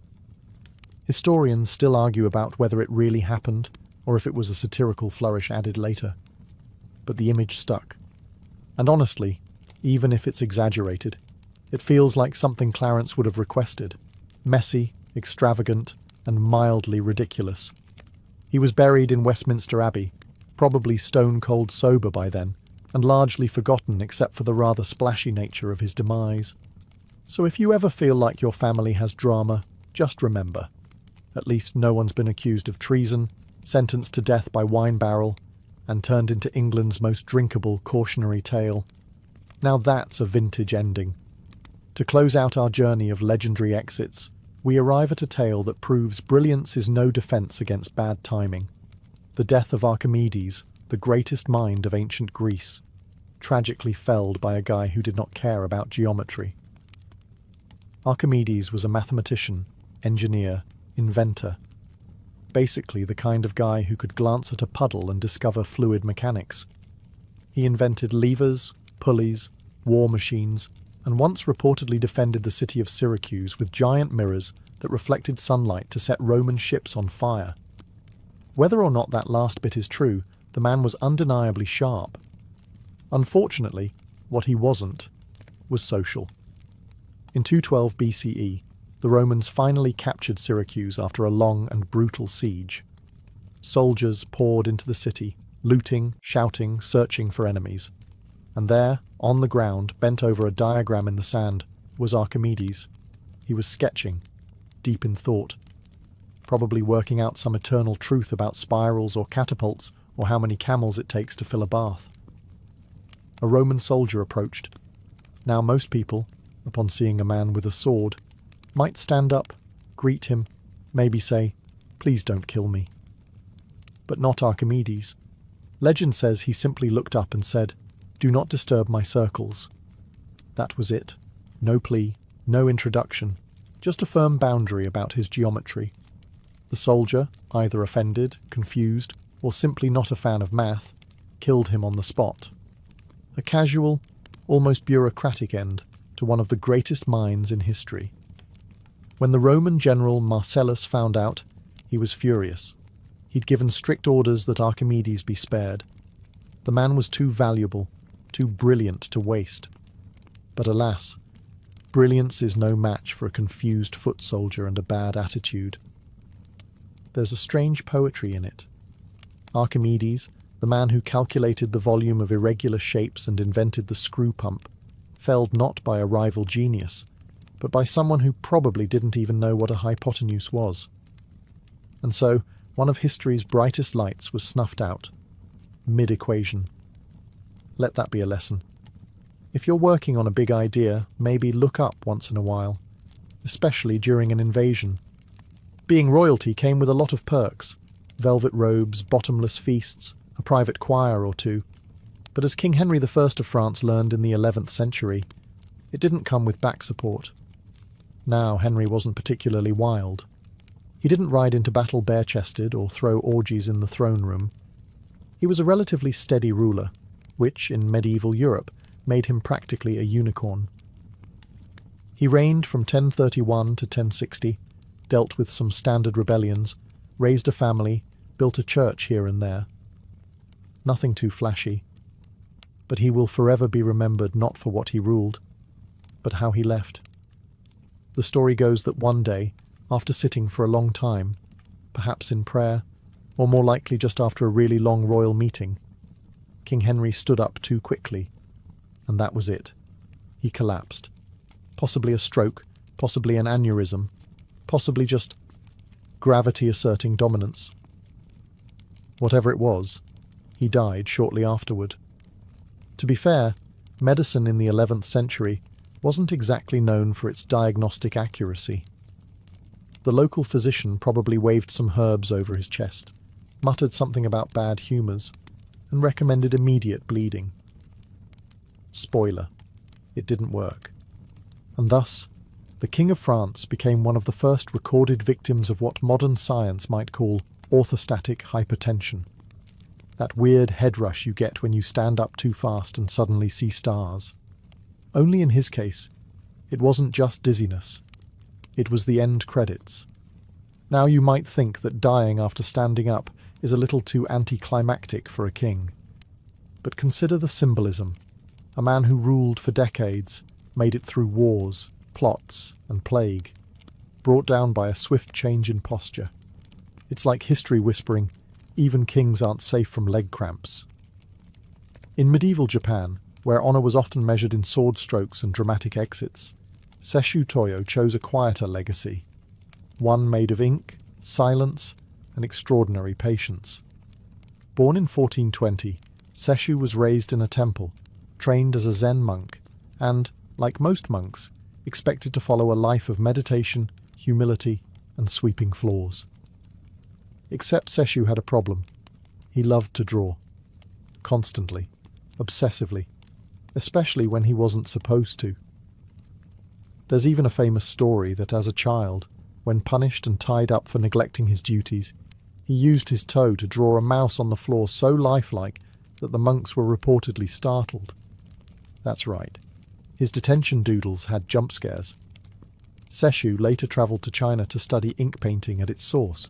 Speaker 1: Historians still argue about whether it really happened, or if it was a satirical flourish added later. But the image stuck. And honestly, even if it's exaggerated, it feels like something Clarence would have requested. Messy, extravagant, and mildly ridiculous. He was buried in Westminster Abbey, probably stone-cold sober by then, and largely forgotten except for the rather splashy nature of his demise. So if you ever feel like your family has drama, just remember, at least no one's been accused of treason, sentenced to death by wine barrel, and turned into England's most drinkable cautionary tale. Now that's a vintage ending. To close out our journey of legendary exits, we arrive at a tale that proves brilliance is no defence against bad timing. The death of Archimedes, the greatest mind of ancient Greece, tragically felled by a guy who did not care about geometry. Archimedes was a mathematician, engineer, inventor. Basically the kind of guy who could glance at a puddle and discover fluid mechanics. He invented levers, pulleys, war machines, and once reportedly defended the city of Syracuse with giant mirrors that reflected sunlight to set Roman ships on fire. Whether or not that last bit is true, the man was undeniably sharp. Unfortunately, what he wasn't was social. In 212 BCE, the Romans finally captured Syracuse after a long and brutal siege. Soldiers poured into the city, looting, shouting, searching for enemies. And there, on the ground, bent over a diagram in the sand, was Archimedes. He was sketching, deep in thought, probably working out some eternal truth about spirals or catapults or how many camels it takes to fill a bath. A Roman soldier approached. Now most people, upon seeing a man with a sword, might stand up, greet him, maybe say, "Please don't kill me." But not Archimedes. Legend says he simply looked up and said, "Do not disturb my circles." That was it. No plea, no introduction, just a firm boundary about his geometry. The soldier, either offended, confused, or simply not a fan of math, killed him on the spot. A casual, almost bureaucratic end to one of the greatest minds in history. When the Roman general Marcellus found out, he was furious. He'd given strict orders that Archimedes be spared. The man was too valuable, too brilliant to waste. But alas, brilliance is no match for a confused foot soldier and a bad attitude. There's a strange poetry in it. Archimedes, the man who calculated the volume of irregular shapes and invented the screw pump, felled not by a rival genius, but by someone who probably didn't even know what a hypotenuse was. And so, one of history's brightest lights was snuffed out, mid-equation. Let that be a lesson. If you're working on a big idea, maybe look up once in a while, especially during an invasion. Being royalty came with a lot of perks: velvet robes, bottomless feasts, a private choir or two. But as King Henry I of France learned in the 11th century, it didn't come with back support. Now, Henry wasn't particularly wild. He didn't ride into battle bare-chested or throw orgies in the throne room. He was a relatively steady ruler, which, in medieval Europe, made him practically a unicorn. He reigned from 1031 to 1060, dealt with some standard rebellions, raised a family, built a church here and there. Nothing too flashy. But he will forever be remembered not for what he ruled, but how he left. The story goes that one day, after sitting for a long time, perhaps in prayer, or more likely just after a really long royal meeting, King Henry stood up too quickly, and that was it. He collapsed. Possibly a stroke, possibly an aneurysm, possibly just gravity asserting dominance. Whatever it was, he died shortly afterward. To be fair, medicine in the 11th century wasn't exactly known for its diagnostic accuracy. The local physician probably waved some herbs over his chest, muttered something about bad humours, and recommended immediate bleeding. Spoiler: it didn't work. And thus, the King of France became one of the first recorded victims of what modern science might call orthostatic hypertension. That weird head rush you get when you stand up too fast and suddenly see stars. Only in his case, it wasn't just dizziness. It was the end credits. Now you might think that dying after standing up is a little too anticlimactic for a king. But consider the symbolism. A man who ruled for decades, made it through wars, plots, and plague, brought down by a swift change in posture. It's like history whispering, even kings aren't safe from leg cramps. In medieval Japan, where honour was often measured in sword strokes and dramatic exits, Sesshu Toyo chose a quieter legacy, one made of ink, silence, and extraordinary patience. Born in 1420, Sesshu was raised in a temple, trained as a Zen monk, and, like most monks, expected to follow a life of meditation, humility, and sweeping floors. Except Sesshu had a problem. He loved to draw. Constantly. Obsessively. Especially when he wasn't supposed to. There's even a famous story that as a child, when punished and tied up for neglecting his duties, he used his toe to draw a mouse on the floor so lifelike that the monks were reportedly startled. That's right. His detention doodles had jump scares. Sesshu later travelled to China to study ink painting at its source.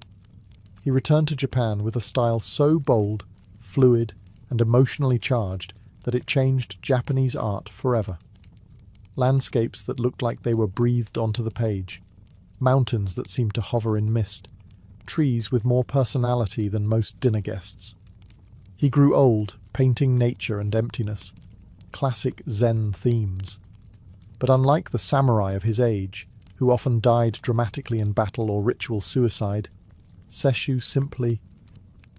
Speaker 1: He returned to Japan with a style so bold, fluid, and emotionally charged that it changed Japanese art forever. Landscapes that looked like they were breathed onto the page, mountains that seemed to hover in mist, trees with more personality than most dinner guests. He grew old, painting nature and emptiness, classic Zen themes. But unlike the samurai of his age, who often died dramatically in battle or ritual suicide, Sesshu simply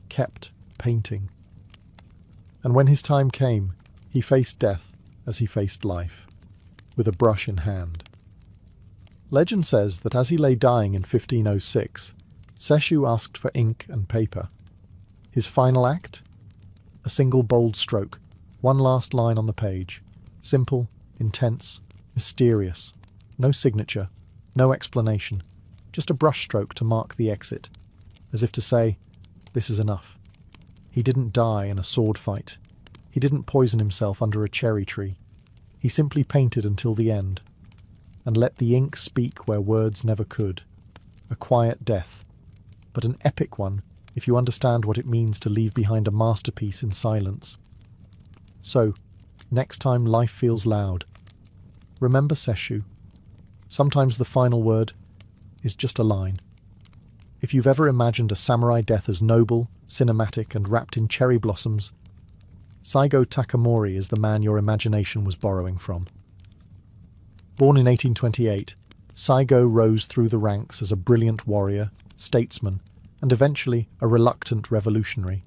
Speaker 1: kept painting. And when his time came, he faced death as he faced life, with a brush in hand. Legend says that as he lay dying in 1506, Sesshu asked for ink and paper. His final act? A single bold stroke, one last line on the page. Simple, intense, mysterious. No signature, no explanation, just a brushstroke to mark the exit, as if to say, this is enough. He didn't die in a sword fight. He didn't poison himself under a cherry tree. He simply painted until the end, and let the ink speak where words never could. A quiet death, but an epic one if you understand what it means to leave behind a masterpiece in silence. So, next time life feels loud, remember Sesshu. Sometimes the final word is just a line. If you've ever imagined a samurai death as noble, cinematic, and wrapped in cherry blossoms, Saigo Takamori is the man your imagination was borrowing from. Born in 1828, Saigo rose through the ranks as a brilliant warrior, statesman, and eventually a reluctant revolutionary.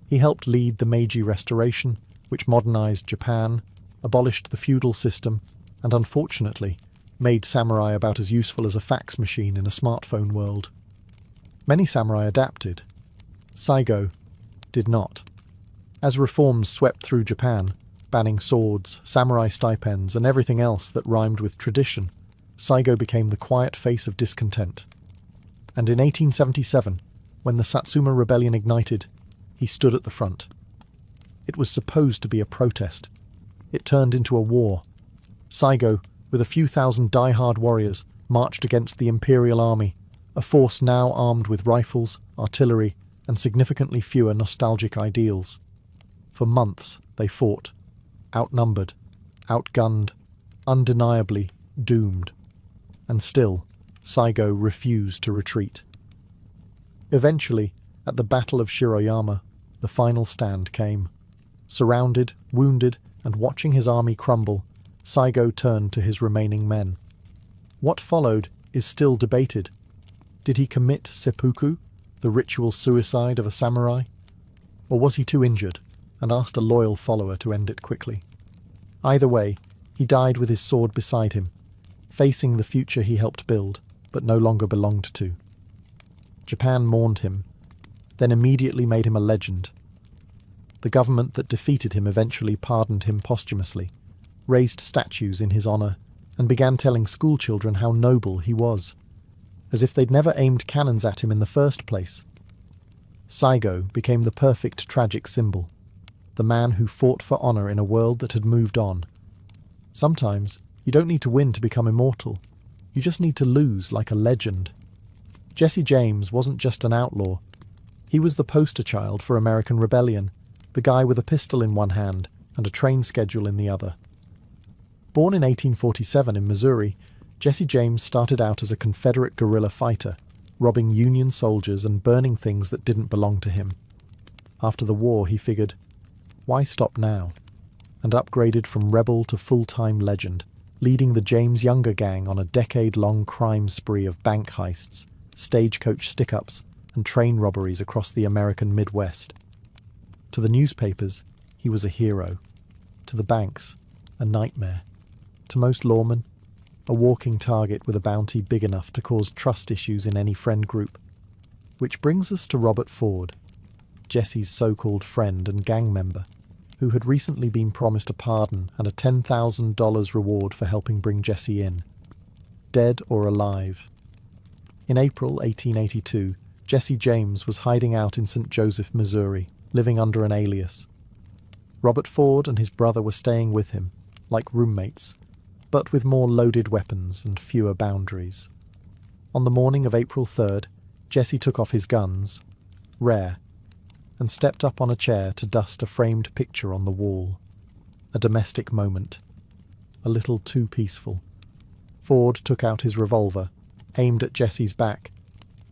Speaker 1: He helped lead the Meiji Restoration, which modernized Japan, abolished the feudal system, and unfortunately made samurai about as useful as a fax machine in a smartphone world. Many samurai adapted. Saigo did not. As reforms swept through Japan, banning swords, samurai stipends, and everything else that rhymed with tradition, Saigo became the quiet face of discontent. And in 1877, when the Satsuma Rebellion ignited, he stood at the front. It was supposed to be a protest. It turned into a war. Saigo, with a few thousand die-hard warriors, marched against the Imperial Army, a force now armed with rifles, artillery, and significantly fewer nostalgic ideals. For months they fought, outnumbered, outgunned, undeniably doomed. And still, Saigo refused to retreat. Eventually, at the Battle of Shiroyama, the final stand came. Surrounded, wounded, and watching his army crumble, Saigo turned to his remaining men. What followed is still debated. Did he commit seppuku, the ritual suicide of a samurai? Or was he too injured and asked a loyal follower to end it quickly? Either way, he died with his sword beside him, facing the future he helped build, but no longer belonged to. Japan mourned him, then immediately made him a legend. The government that defeated him eventually pardoned him posthumously, raised statues in his honour, and began telling schoolchildren how noble he was, as if they'd never aimed cannons at him in the first place. Saigo became the perfect tragic symbol, the man who fought for honour in a world that had moved on. Sometimes, you don't need to win to become immortal. You just need to lose like a legend. Jesse James wasn't just an outlaw. He was the poster child for American rebellion, the guy with a pistol in one hand and a train schedule in the other. Born in 1847 in Missouri, Jesse James started out as a Confederate guerrilla fighter, robbing Union soldiers and burning things that didn't belong to him. After the war, he figured, why stop now? And upgraded from rebel to full-time legend, leading the James Younger gang on a decade-long crime spree of bank heists, stagecoach stick-ups, and train robberies across the American Midwest. To the newspapers, he was a hero. To the banks, a nightmare. To most lawmen, a walking target with a bounty big enough to cause trust issues in any friend group. Which brings us to Robert Ford, Jesse's so-called friend and gang member, who had recently been promised a pardon and a $10,000 reward for helping bring Jesse in. Dead or alive. In April 1882, Jesse James was hiding out in St. Joseph, Missouri, living under an alias. Robert Ford and his brother were staying with him, like roommates, but with more loaded weapons and fewer boundaries. On the morning of April 3rd, Jesse took off his guns, rare, and stepped up on a chair to dust a framed picture on the wall. A domestic moment. A little too peaceful. Ford took out his revolver, aimed at Jesse's back,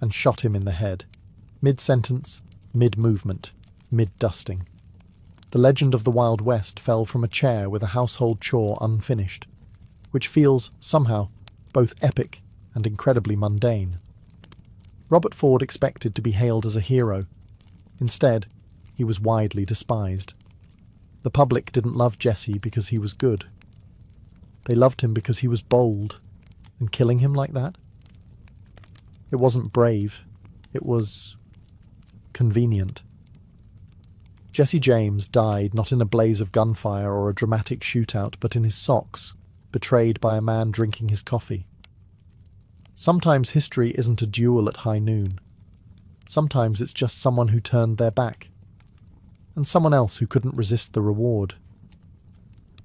Speaker 1: and shot him in the head. Mid-sentence, mid-movement, mid-dusting. The legend of the Wild West fell from a chair with a household chore unfinished. which feels, somehow, both epic and incredibly mundane. Robert Ford expected to be hailed as a hero. Instead, he was widely despised. The public didn't love Jesse because he was good. They loved him because he was bold, and killing him like that? It wasn't brave, it was convenient. Jesse James died not in a blaze of gunfire or a dramatic shootout, but in his socks, betrayed by a man drinking his coffee. Sometimes history isn't a duel at high noon. Sometimes it's just someone who turned their back, and someone else who couldn't resist the reward.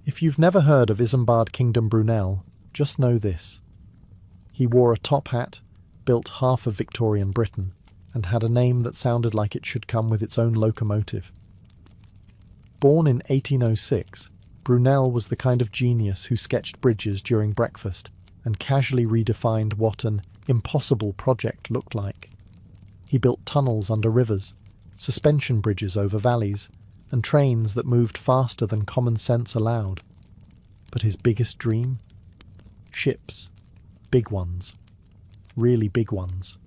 Speaker 1: If you've never heard of Isambard Kingdom Brunel, just know this. He wore a top hat, built half of Victorian Britain, and had a name that sounded like it should come with its own locomotive. Born in 1806, Brunel was the kind of genius who sketched bridges during breakfast and casually redefined what an impossible project looked like. He built tunnels under rivers, suspension bridges over valleys, and trains that moved faster than common sense allowed. But his biggest dream? Ships. Big ones. Really big ones.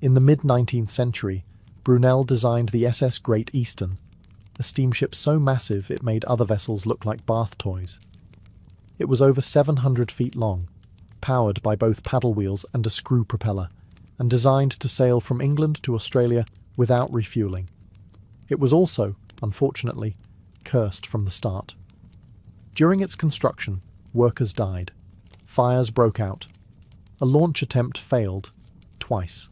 Speaker 1: In the mid-19th century, Brunel designed the SS Great Eastern, a steamship so massive it made other vessels look like bath toys. It was over 700 feet long, powered by both paddle wheels and a screw propeller, and designed to sail from England to Australia without refuelling. It was also, unfortunately, cursed from the start. During its construction, workers died. Fires broke out. A launch attempt failed, twice.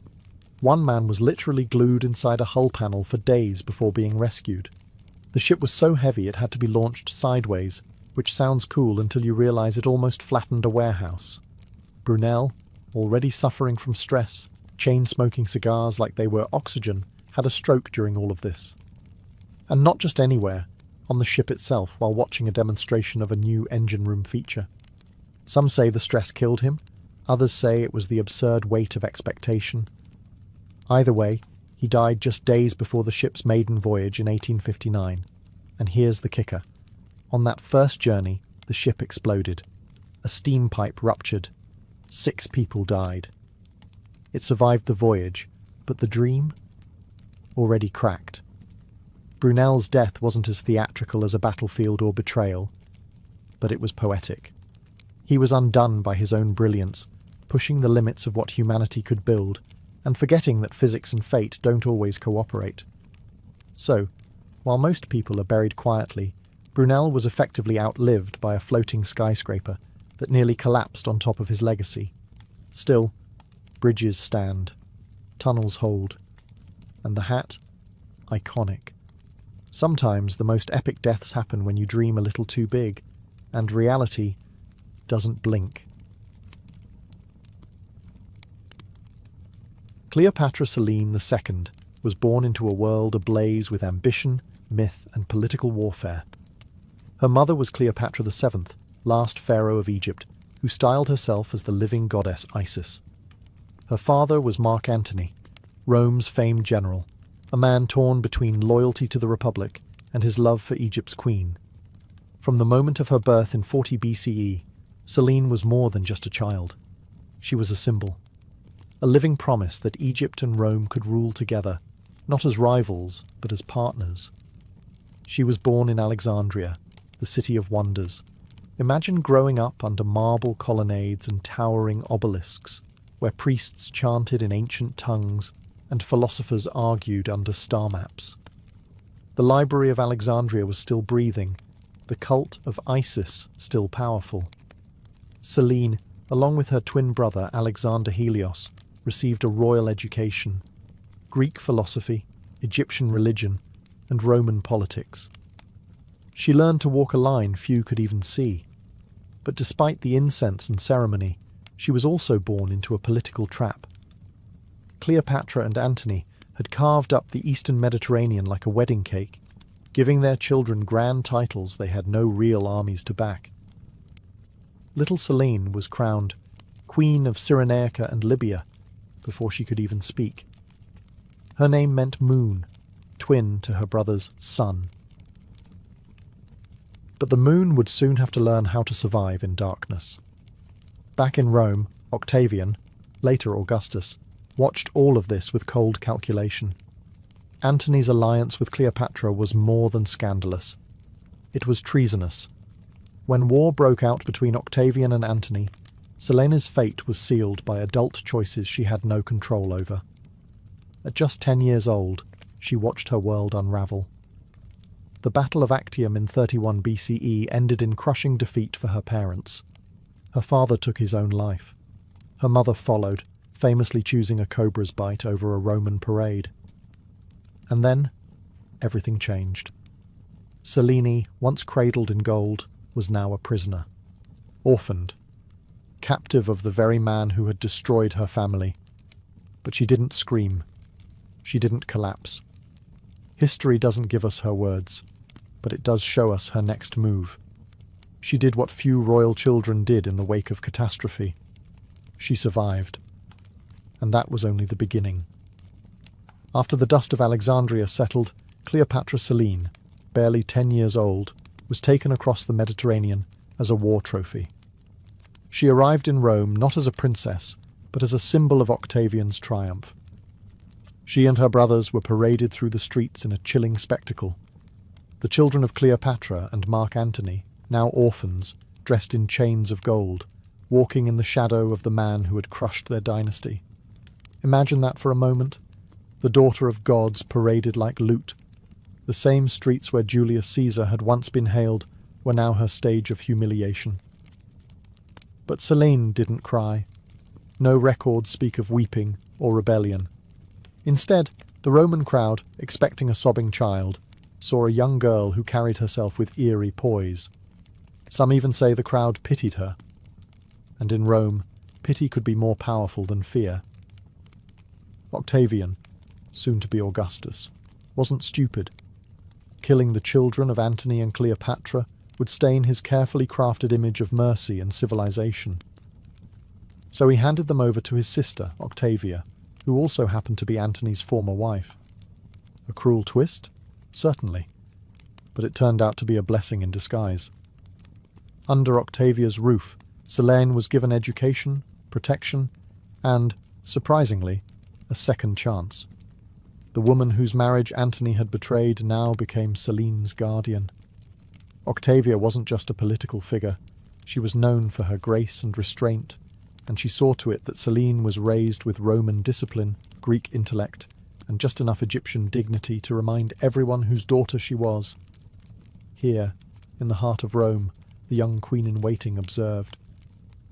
Speaker 1: One man was literally glued inside a hull panel for days before being rescued. The ship was so heavy it had to be launched sideways, which sounds cool until you realize it almost flattened a warehouse. Brunel, already suffering from stress, chain-smoking cigars like they were oxygen, had a stroke during all of this. And not just anywhere, on the ship itself while watching a demonstration of a new engine room feature. Some say the stress killed him, others say it was the absurd weight of expectation. Either way, he died just days before the ship's maiden voyage in 1859. And here's the kicker. On that first journey, the ship exploded. A steam pipe ruptured. 6 people died. It survived the voyage, but the dream? Already cracked. Brunel's death wasn't as theatrical as a battlefield or betrayal, but it was poetic. He was undone by his own brilliance, pushing the limits of what humanity could build, and forgetting that physics and fate don't always cooperate. So, while most people are buried quietly, Brunel was effectively outlived by a floating skyscraper that nearly collapsed on top of his legacy. Still, bridges stand, tunnels hold, and the hat? Iconic. Sometimes the most epic deaths happen when you dream a little too big, and reality doesn't blink. Cleopatra Selene II was born into a world ablaze with ambition, myth, and political warfare. Her mother was Cleopatra VII, last pharaoh of Egypt, who styled herself as the living goddess Isis. Her father was Mark Antony, Rome's famed general, a man torn between loyalty to the Republic and his love for Egypt's queen. From the moment of her birth in 40 BCE, Selene was more than just a child. She was a symbol. A living promise that Egypt and Rome could rule together, not as rivals, but as partners. She was born in Alexandria, the city of wonders. Imagine growing up under marble colonnades and towering obelisks, where priests chanted in ancient tongues and philosophers argued under star maps. The Library of Alexandria was still breathing, the cult of Isis still powerful. Selene, along with her twin brother Alexander Helios, received a royal education, Greek philosophy, Egyptian religion, and Roman politics. She learned to walk a line few could even see. But despite the incense and ceremony, she was also born into a political trap. Cleopatra and Antony had carved up the Eastern Mediterranean like a wedding cake, giving their children grand titles they had no real armies to back. Little Selene was crowned Queen of Cyrenaica and Libya before she could even speak. Her name meant moon, twin to her brother's sun. But the moon would soon have to learn how to survive in darkness. Back in Rome, Octavian, later Augustus, watched all of this with cold calculation. Antony's alliance with Cleopatra was more than scandalous. It was treasonous. When war broke out between Octavian and Antony, Silene's fate was sealed by adult choices she had no control over. At just 10 years old, she watched her world unravel. The Battle of Actium in 31 BCE ended in crushing defeat for her parents. Her father took his own life. Her mother followed, famously choosing a cobra's bite over a Roman parade. And then, everything changed. Selene, once cradled in gold, was now a prisoner. Orphaned. Captive of the very man who had destroyed her family. But she didn't scream. She didn't collapse. History doesn't give us her words, but it does show us her next move. She did what few royal children did in the wake of catastrophe. She survived. And that was only the beginning. After the dust of Alexandria settled, Cleopatra Selene, barely 10 years old, was taken across the Mediterranean as a war trophy. She arrived in Rome not as a princess, but as a symbol of Octavian's triumph. She and her brothers were paraded through the streets in a chilling spectacle. The children of Cleopatra and Mark Antony, now orphans, dressed in chains of gold, walking in the shadow of the man who had crushed their dynasty. Imagine that for a moment. The daughter of gods paraded like loot. The same streets where Julius Caesar had once been hailed were now her stage of humiliation. But Selene didn't cry. No records speak of weeping or rebellion. Instead, the Roman crowd, expecting a sobbing child, saw a young girl who carried herself with eerie poise. Some even say the crowd pitied her. And in Rome, pity could be more powerful than fear. Octavian, soon to be Augustus, wasn't stupid. Killing the children of Antony and Cleopatra would stain his carefully crafted image of mercy and civilization. So he handed them over to his sister, Octavia, who also happened to be Antony's former wife. A cruel twist? Certainly. But it turned out to be a blessing in disguise. Under Octavia's roof, Selene was given education, protection, and, surprisingly, a second chance. The woman whose marriage Antony had betrayed now became Selene's guardian. Octavia wasn't just a political figure. She was known for her grace and restraint, and she saw to it that Selene was raised with Roman discipline, Greek intellect, and just enough Egyptian dignity to remind everyone whose daughter she was. Here, in the heart of Rome, the young queen-in-waiting observed.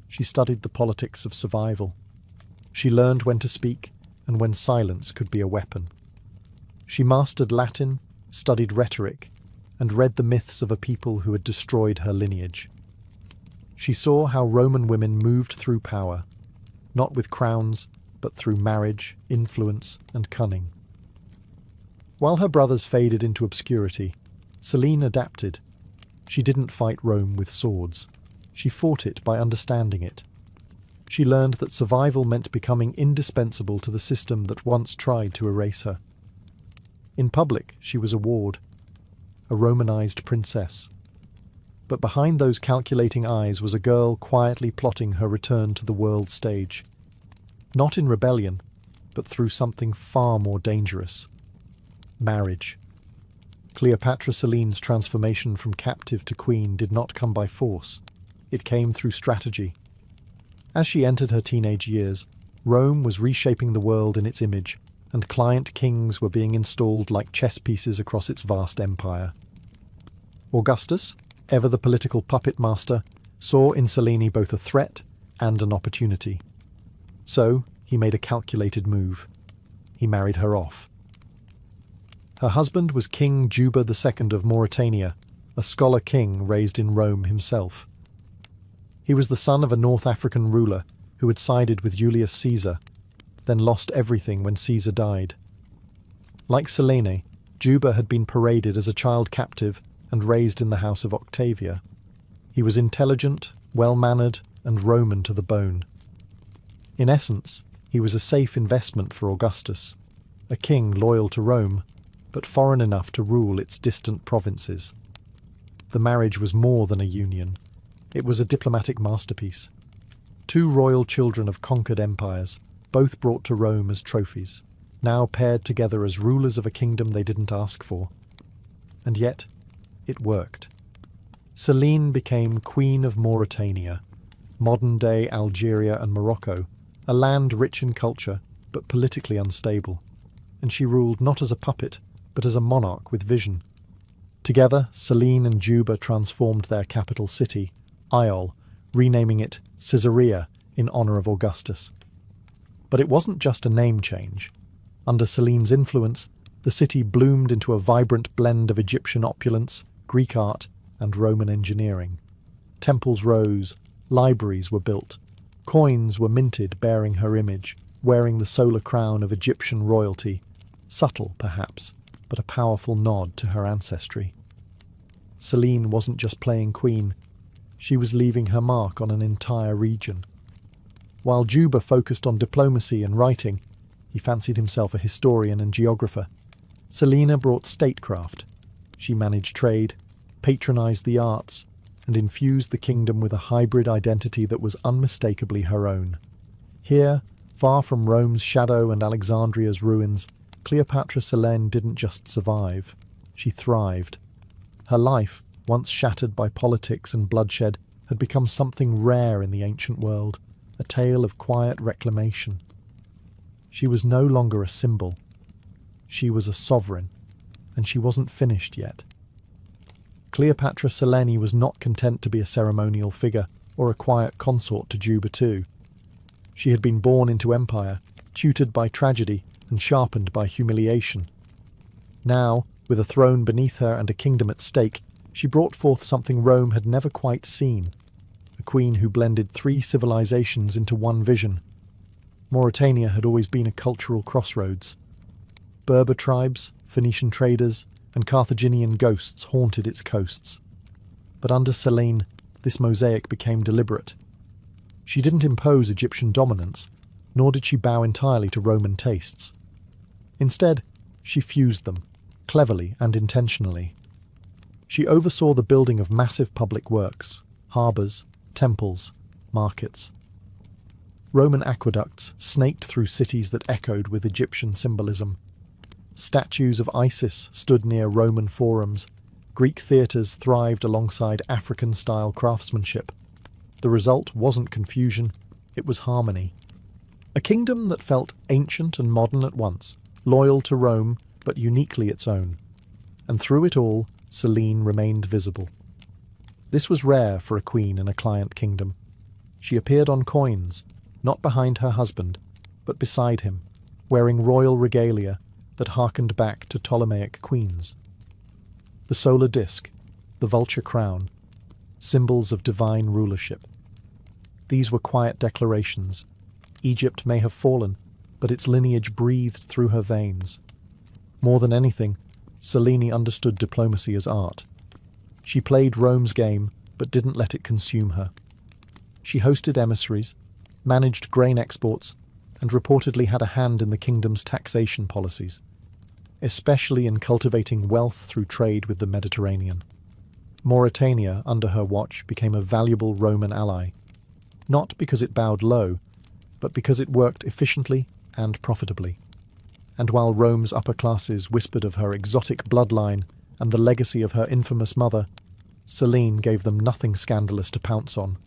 Speaker 1: She studied the politics of survival. She learned when to speak and when silence could be a weapon. She mastered Latin, studied rhetoric, and read the myths of a people who had destroyed her lineage. She saw how Roman women moved through power, not with crowns, but through marriage, influence, and cunning. While her brothers faded into obscurity, Selene adapted. She didn't fight Rome with swords. She fought it by understanding it. She learned that survival meant becoming indispensable to the system that once tried to erase her. In public, she was a ward, a Romanized princess. But behind those calculating eyes was a girl quietly plotting her return to the world stage. Not in rebellion, but through something far more dangerous. Marriage. Cleopatra Selene's transformation from captive to queen did not come by force. It came through strategy. As she entered her teenage years, Rome was reshaping the world in its image, and client kings were being installed like chess pieces across its vast empire. Augustus, ever the political puppet master, saw in Selene both a threat and an opportunity. So, he made a calculated move. He married her off. Her husband was King Juba II of Mauritania, a scholar king raised in Rome himself. He was the son of a North African ruler who had sided with Julius Caesar, then lost everything when Caesar died. Like Selene, Juba had been paraded as a child captive and raised in the house of Octavia. He was intelligent, well-mannered, and Roman to the bone. In essence, he was a safe investment for Augustus, a king loyal to Rome, but foreign enough to rule its distant provinces. The marriage was more than a union. It was a diplomatic masterpiece. Two royal children of conquered empires, both brought to Rome as trophies, now paired together as rulers of a kingdom they didn't ask for. And yet, it worked. Serene became Queen of Mauritania, modern-day Algeria and Morocco, a land rich in culture but politically unstable. And she ruled not as a puppet, but as a monarch with vision. Together, Serene and Juba transformed their capital city, Iol, renaming it Caesarea in honour of Augustus. But it wasn't just a name change. Under Selene's influence, the city bloomed into a vibrant blend of Egyptian opulence, Greek art, and Roman engineering. Temples rose, libraries were built, coins were minted bearing her image, wearing the solar crown of Egyptian royalty, subtle perhaps, but a powerful nod to her ancestry. Selene wasn't just playing queen, she was leaving her mark on an entire region. While Juba focused on diplomacy and writing, he fancied himself a historian and geographer. Selena brought statecraft. She managed trade, patronised the arts, and infused the kingdom with a hybrid identity that was unmistakably her own. Here, far from Rome's shadow and Alexandria's ruins, Cleopatra Selene didn't just survive, she thrived. Her life, once shattered by politics and bloodshed, had become something rare in the ancient world, a tale of quiet reclamation. She was no longer a symbol. She was a sovereign, and she wasn't finished yet. Cleopatra Selene was not content to be a ceremonial figure or a quiet consort to Juba II. She had been born into empire, tutored by tragedy and sharpened by humiliation. Now, with a throne beneath her and a kingdom at stake, she brought forth something Rome had never quite seen, a queen who blended three civilizations into one vision. Mauritania had always been a cultural crossroads. Berber tribes, Phoenician traders, and Carthaginian ghosts haunted its coasts. But under Selene, this mosaic became deliberate. She didn't impose Egyptian dominance, nor did she bow entirely to Roman tastes. Instead, she fused them, cleverly and intentionally. She oversaw the building of massive public works, harbours, temples, markets. Roman aqueducts snaked through cities that echoed with Egyptian symbolism. Statues of Isis stood near Roman forums. Greek theatres thrived alongside African-style craftsmanship. The result wasn't confusion, it was harmony. A kingdom that felt ancient and modern at once, loyal to Rome, but uniquely its own. And through it all, Selene remained visible. This was rare for a queen in a client kingdom. She appeared on coins, not behind her husband, but beside him, wearing royal regalia that harkened back to Ptolemaic queens. The solar disk, the vulture crown, symbols of divine rulership. These were quiet declarations. Egypt may have fallen, but its lineage breathed through her veins. More than anything, Selene understood diplomacy as art. She played Rome's game, but didn't let it consume her. She hosted emissaries, managed grain exports, and reportedly had a hand in the kingdom's taxation policies, especially in cultivating wealth through trade with the Mediterranean. Mauritania, under her watch, became a valuable Roman ally, not because it bowed low, but because it worked efficiently and profitably. And while Rome's upper classes whispered of her exotic bloodline and the legacy of her infamous mother, Selene gave them nothing scandalous to pounce on.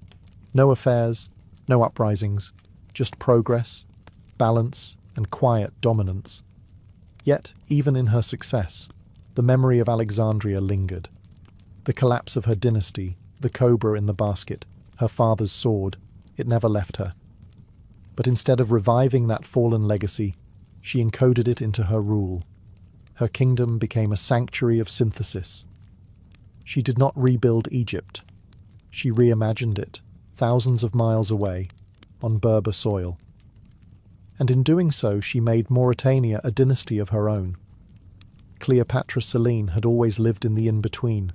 Speaker 1: No affairs, no uprisings, just progress, balance, and quiet dominance. Yet, even in her success, the memory of Alexandria lingered. The collapse of her dynasty, the cobra in the basket, her father's sword, it never left her. But instead of reviving that fallen legacy, she encoded it into her rule. Her kingdom became a sanctuary of synthesis. She did not rebuild Egypt. She reimagined it, thousands of miles away, on Berber soil. And in doing so, she made Mauritania a dynasty of her own. Cleopatra Selene had always lived in the in-between.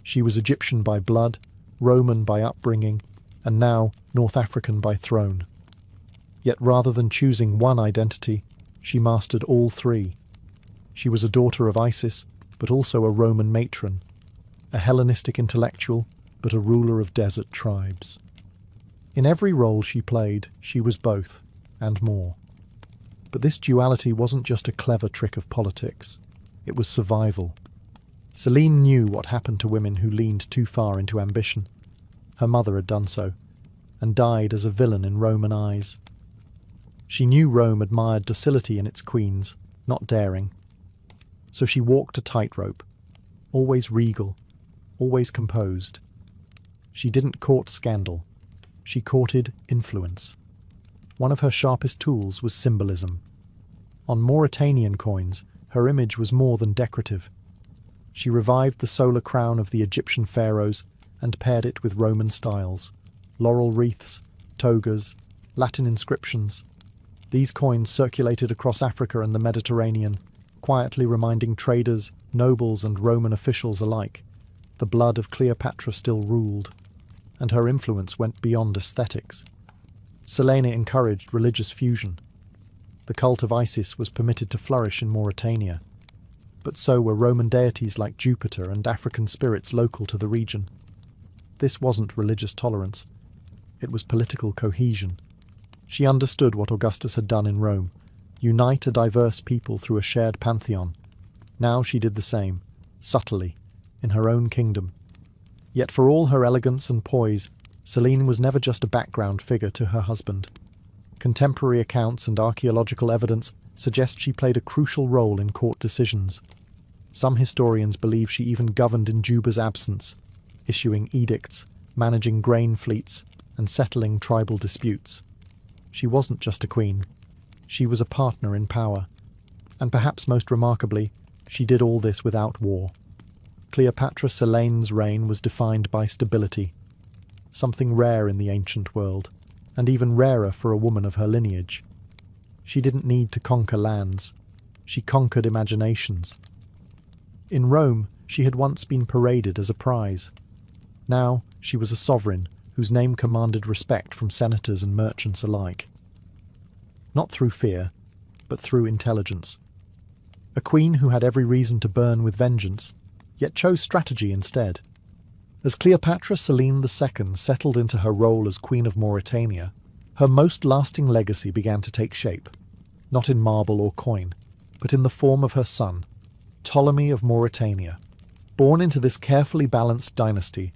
Speaker 1: She was Egyptian by blood, Roman by upbringing, and now North African by throne. Yet rather than choosing one identity, she mastered all three. She was a daughter of Isis, but also a Roman matron, a Hellenistic intellectual, but a ruler of desert tribes. In every role she played, she was both, and more. But this duality wasn't just a clever trick of politics. It was survival. Selene knew what happened to women who leaned too far into ambition. Her mother had done so, and died as a villain in Roman eyes. She knew Rome admired docility in its queens, not daring. So she walked a tightrope, always regal, always composed. She didn't court scandal. She courted influence. One of her sharpest tools was symbolism. On Mauritanian coins, her image was more than decorative. She revived the solar crown of the Egyptian pharaohs and paired it with Roman styles. Laurel wreaths, togas, Latin inscriptions. These coins circulated across Africa and the Mediterranean, quietly reminding traders, nobles and Roman officials alike. The blood of Cleopatra still ruled, and her influence went beyond aesthetics. Selene encouraged religious fusion. The cult of Isis was permitted to flourish in Mauritania, but so were Roman deities like Jupiter and African spirits local to the region. This wasn't religious tolerance, it was political cohesion. She understood what Augustus had done in Rome, unite a diverse people through a shared pantheon. Now she did the same, subtly, in her own kingdom. Yet for all her elegance and poise, Selene was never just a background figure to her husband. Contemporary accounts and archaeological evidence suggest she played a crucial role in court decisions. Some historians believe she even governed in Juba's absence, issuing edicts, managing grain fleets, and settling tribal disputes. She wasn't just a queen. She was a partner in power. And perhaps most remarkably, she did all this without war. Cleopatra Selene's reign was defined by stability, something rare in the ancient world, and even rarer for a woman of her lineage. She didn't need to conquer lands. She conquered imaginations. In Rome, she had once been paraded as a prize. Now, she was a sovereign whose name commanded respect from senators and merchants alike. Not through fear, but through intelligence. A queen who had every reason to burn with vengeance, yet chose strategy instead. As Cleopatra Selene II settled into her role as Queen of Mauritania, her most lasting legacy began to take shape, not in marble or coin, but in the form of her son, Ptolemy of Mauritania. Born into this carefully balanced dynasty,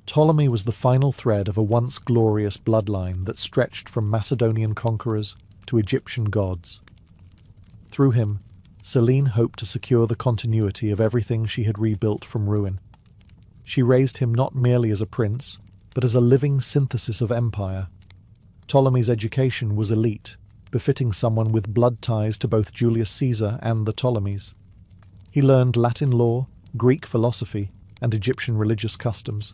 Speaker 1: Ptolemy was the final thread of a once glorious bloodline that stretched from Macedonian conquerors to Egyptian gods. Through him, Selene hoped to secure the continuity of everything she had rebuilt from ruin. She raised him not merely as a prince, but as a living synthesis of empire. Ptolemy's education was elite, befitting someone with blood ties to both Julius Caesar and the Ptolemies. He learned Latin law, Greek philosophy, and Egyptian religious customs.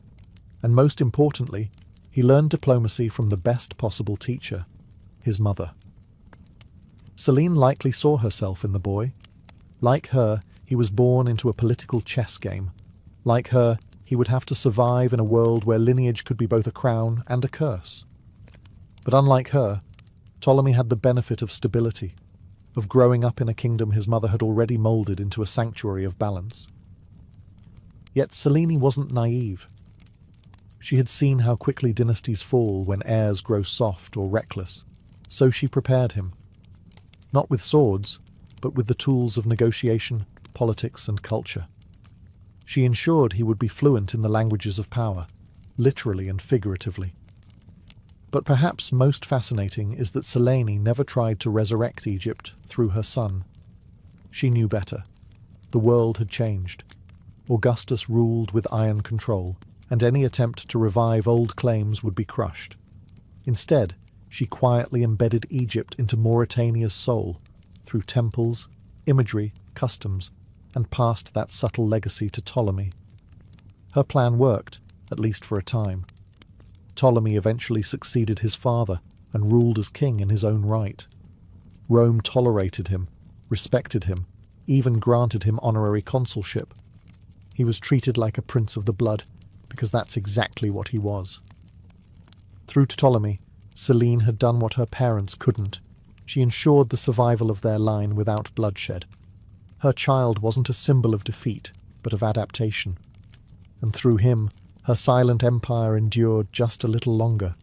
Speaker 1: And most importantly, he learned diplomacy from the best possible teacher, his mother. Selene likely saw herself in the boy. Like her, he was born into a political chess game. Like her, he would have to survive in a world where lineage could be both a crown and a curse. But unlike her, Ptolemy had the benefit of stability, of growing up in a kingdom his mother had already moulded into a sanctuary of balance. Yet Selene wasn't naive. She had seen how quickly dynasties fall when heirs grow soft or reckless, so she prepared him. Not with swords, but with the tools of negotiation, politics, and culture. She ensured he would be fluent in the languages of power, literally and figuratively. But perhaps most fascinating is that Selene never tried to resurrect Egypt through her son. She knew better. The world had changed. Augustus ruled with iron control, and any attempt to revive old claims would be crushed. Instead, she quietly embedded Egypt into Mauritania's soul, through temples, imagery, customs, and passed that subtle legacy to Ptolemy. Her plan worked, at least for a time. Ptolemy eventually succeeded his father and ruled as king in his own right. Rome tolerated him, respected him, even granted him honorary consulship. He was treated like a prince of the blood, because that's exactly what he was. Through Ptolemy, Selene had done what her parents couldn't. She ensured the survival of their line without bloodshed. Her child wasn't a symbol of defeat, but of adaptation. and through him, her silent empire endured just a little longer.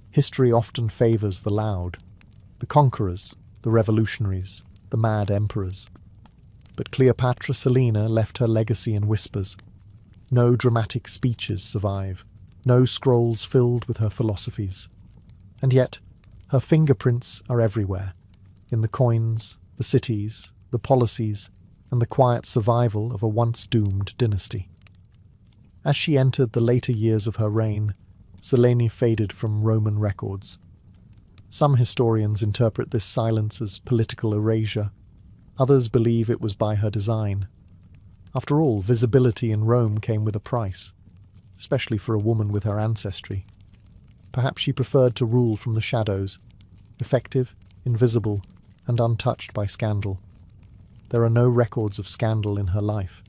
Speaker 1: History often favours the loud, the conquerors, the revolutionaries, the mad emperors. But Cleopatra Selina left her legacy in whispers. No dramatic speeches survive, no scrolls filled with her philosophies. And yet, her fingerprints are everywhere, in the coins, the cities, the policies, and the quiet survival of a once-doomed dynasty. As she entered the later years of her reign, Selene faded from Roman records. Some historians interpret this silence as political erasure. Others believe it was by her design. After all, visibility in Rome came with a price, especially for a woman with her ancestry. Perhaps she preferred to rule from the shadows, effective, invisible, and untouched by scandal. There are no records of scandal in her life.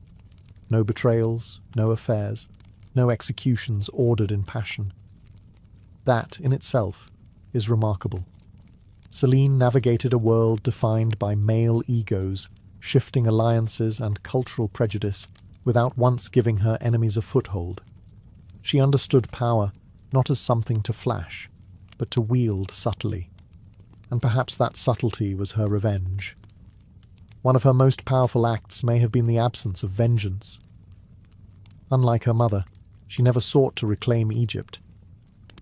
Speaker 1: No betrayals, no affairs, no executions ordered in passion. That, in itself, is remarkable. Selene navigated a world defined by male egos, shifting alliances and cultural prejudice without once giving her enemies a foothold. She understood power not as something to flash, but to wield subtly. And perhaps that subtlety was her revenge. One of her most powerful acts may have been the absence of vengeance. Unlike her mother, she never sought to reclaim Egypt.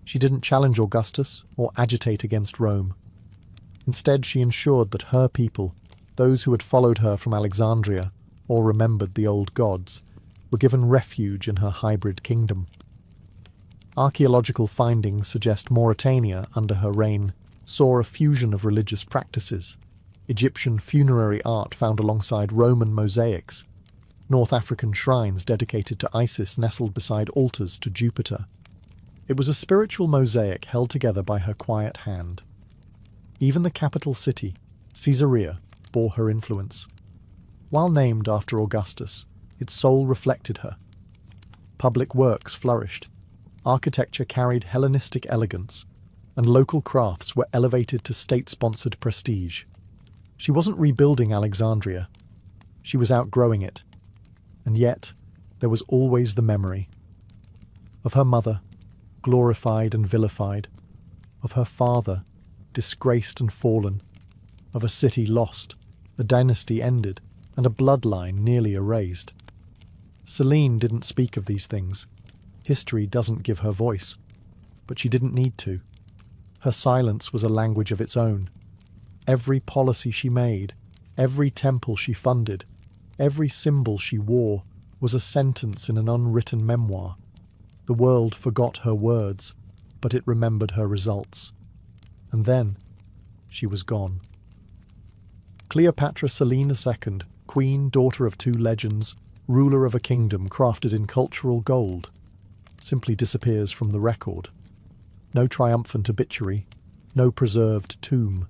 Speaker 1: She didn't challenge Augustus or agitate against Rome. Instead, she ensured that her people, those who had followed her from Alexandria or remembered the old gods, were given refuge in her hybrid kingdom. Archaeological findings suggest Mauritania, under her reign, saw a fusion of religious practices: Egyptian funerary art found alongside Roman mosaics, North African shrines dedicated to Isis nestled beside altars to Jupiter. It was a spiritual mosaic held together by her quiet hand. Even the capital city, Caesarea, bore her influence. While named after Augustus, its soul reflected her. Public works flourished, architecture carried Hellenistic elegance, and local crafts were elevated to state-sponsored prestige. She wasn't rebuilding Alexandria. She was outgrowing it. And yet, there was always the memory of her mother, glorified and vilified, of her father, disgraced and fallen, of a city lost, a dynasty ended, and a bloodline nearly erased. Selene didn't speak of these things. History doesn't give her voice, but she didn't need to. Her silence was a language of its own. Every policy she made, every temple she funded, every symbol she wore was a sentence in an unwritten memoir. The world forgot her words, but it remembered her results. And then, she was gone. Cleopatra Selene II, queen, daughter of two legends, ruler of a kingdom crafted in cultural gold, simply disappears from the record. No triumphant obituary, no preserved tomb.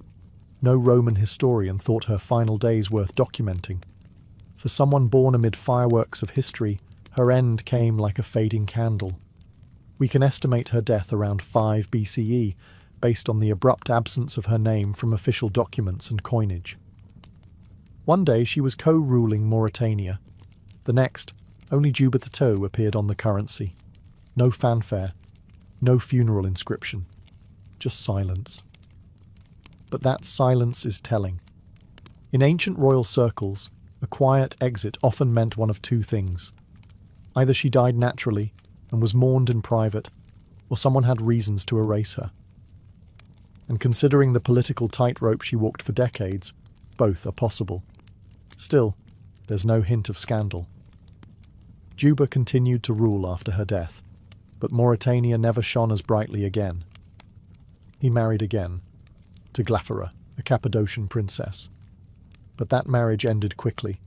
Speaker 1: No Roman historian thought her final days worth documenting. For someone born amid fireworks of history, her end came like a fading candle. We can estimate her death around 5 BCE, based on the abrupt absence of her name from official documents and coinage. One day she was co-ruling Mauritania. The next, only Juba II appeared on the currency. No fanfare, no funeral inscription, just silence. But that silence is telling. In ancient royal circles, a quiet exit often meant one of two things. Either she died naturally and was mourned in private, or someone had reasons to erase her. And considering the political tightrope she walked for decades, both are possible. Still, there's no hint of scandal. Juba continued to rule after her death, but Mauritania never shone as brightly again. He married again, to Glaphyra, a Cappadocian princess. But that marriage ended quickly,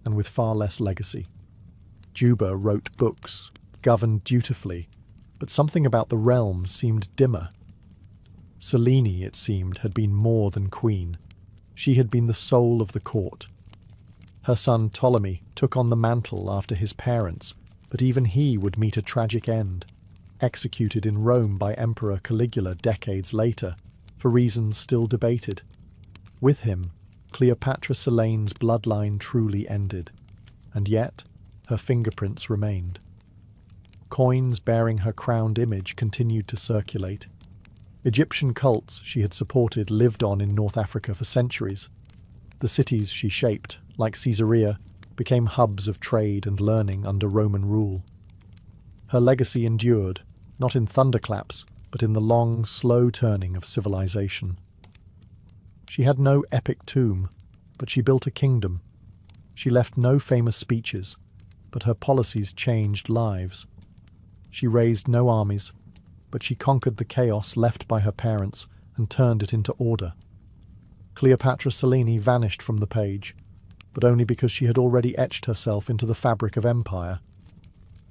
Speaker 1: and with far less legacy. Juba wrote books, governed dutifully, but something about the realm seemed dimmer. Selene, it seemed, had been more than queen. She had been the soul of the court. Her son Ptolemy took on the mantle after his parents, but even he would meet a tragic end, executed in Rome by Emperor Caligula decades later, for reasons still debated. With him, Cleopatra Selene's bloodline truly ended, and yet her fingerprints remained. Coins bearing her crowned image continued to circulate. Egyptian cults she had supported lived on in North Africa for centuries. The cities she shaped, like Caesarea, became hubs of trade and learning under Roman rule. Her legacy endured, not in thunderclaps, but in the long, slow turning of civilization. She had no epic tomb, but she built a kingdom. She left no famous speeches, but her policies changed lives. She raised no armies, but she conquered the chaos left by her parents and turned it into order. Cleopatra Selene vanished from the page, but only because she had already etched herself into the fabric of empire.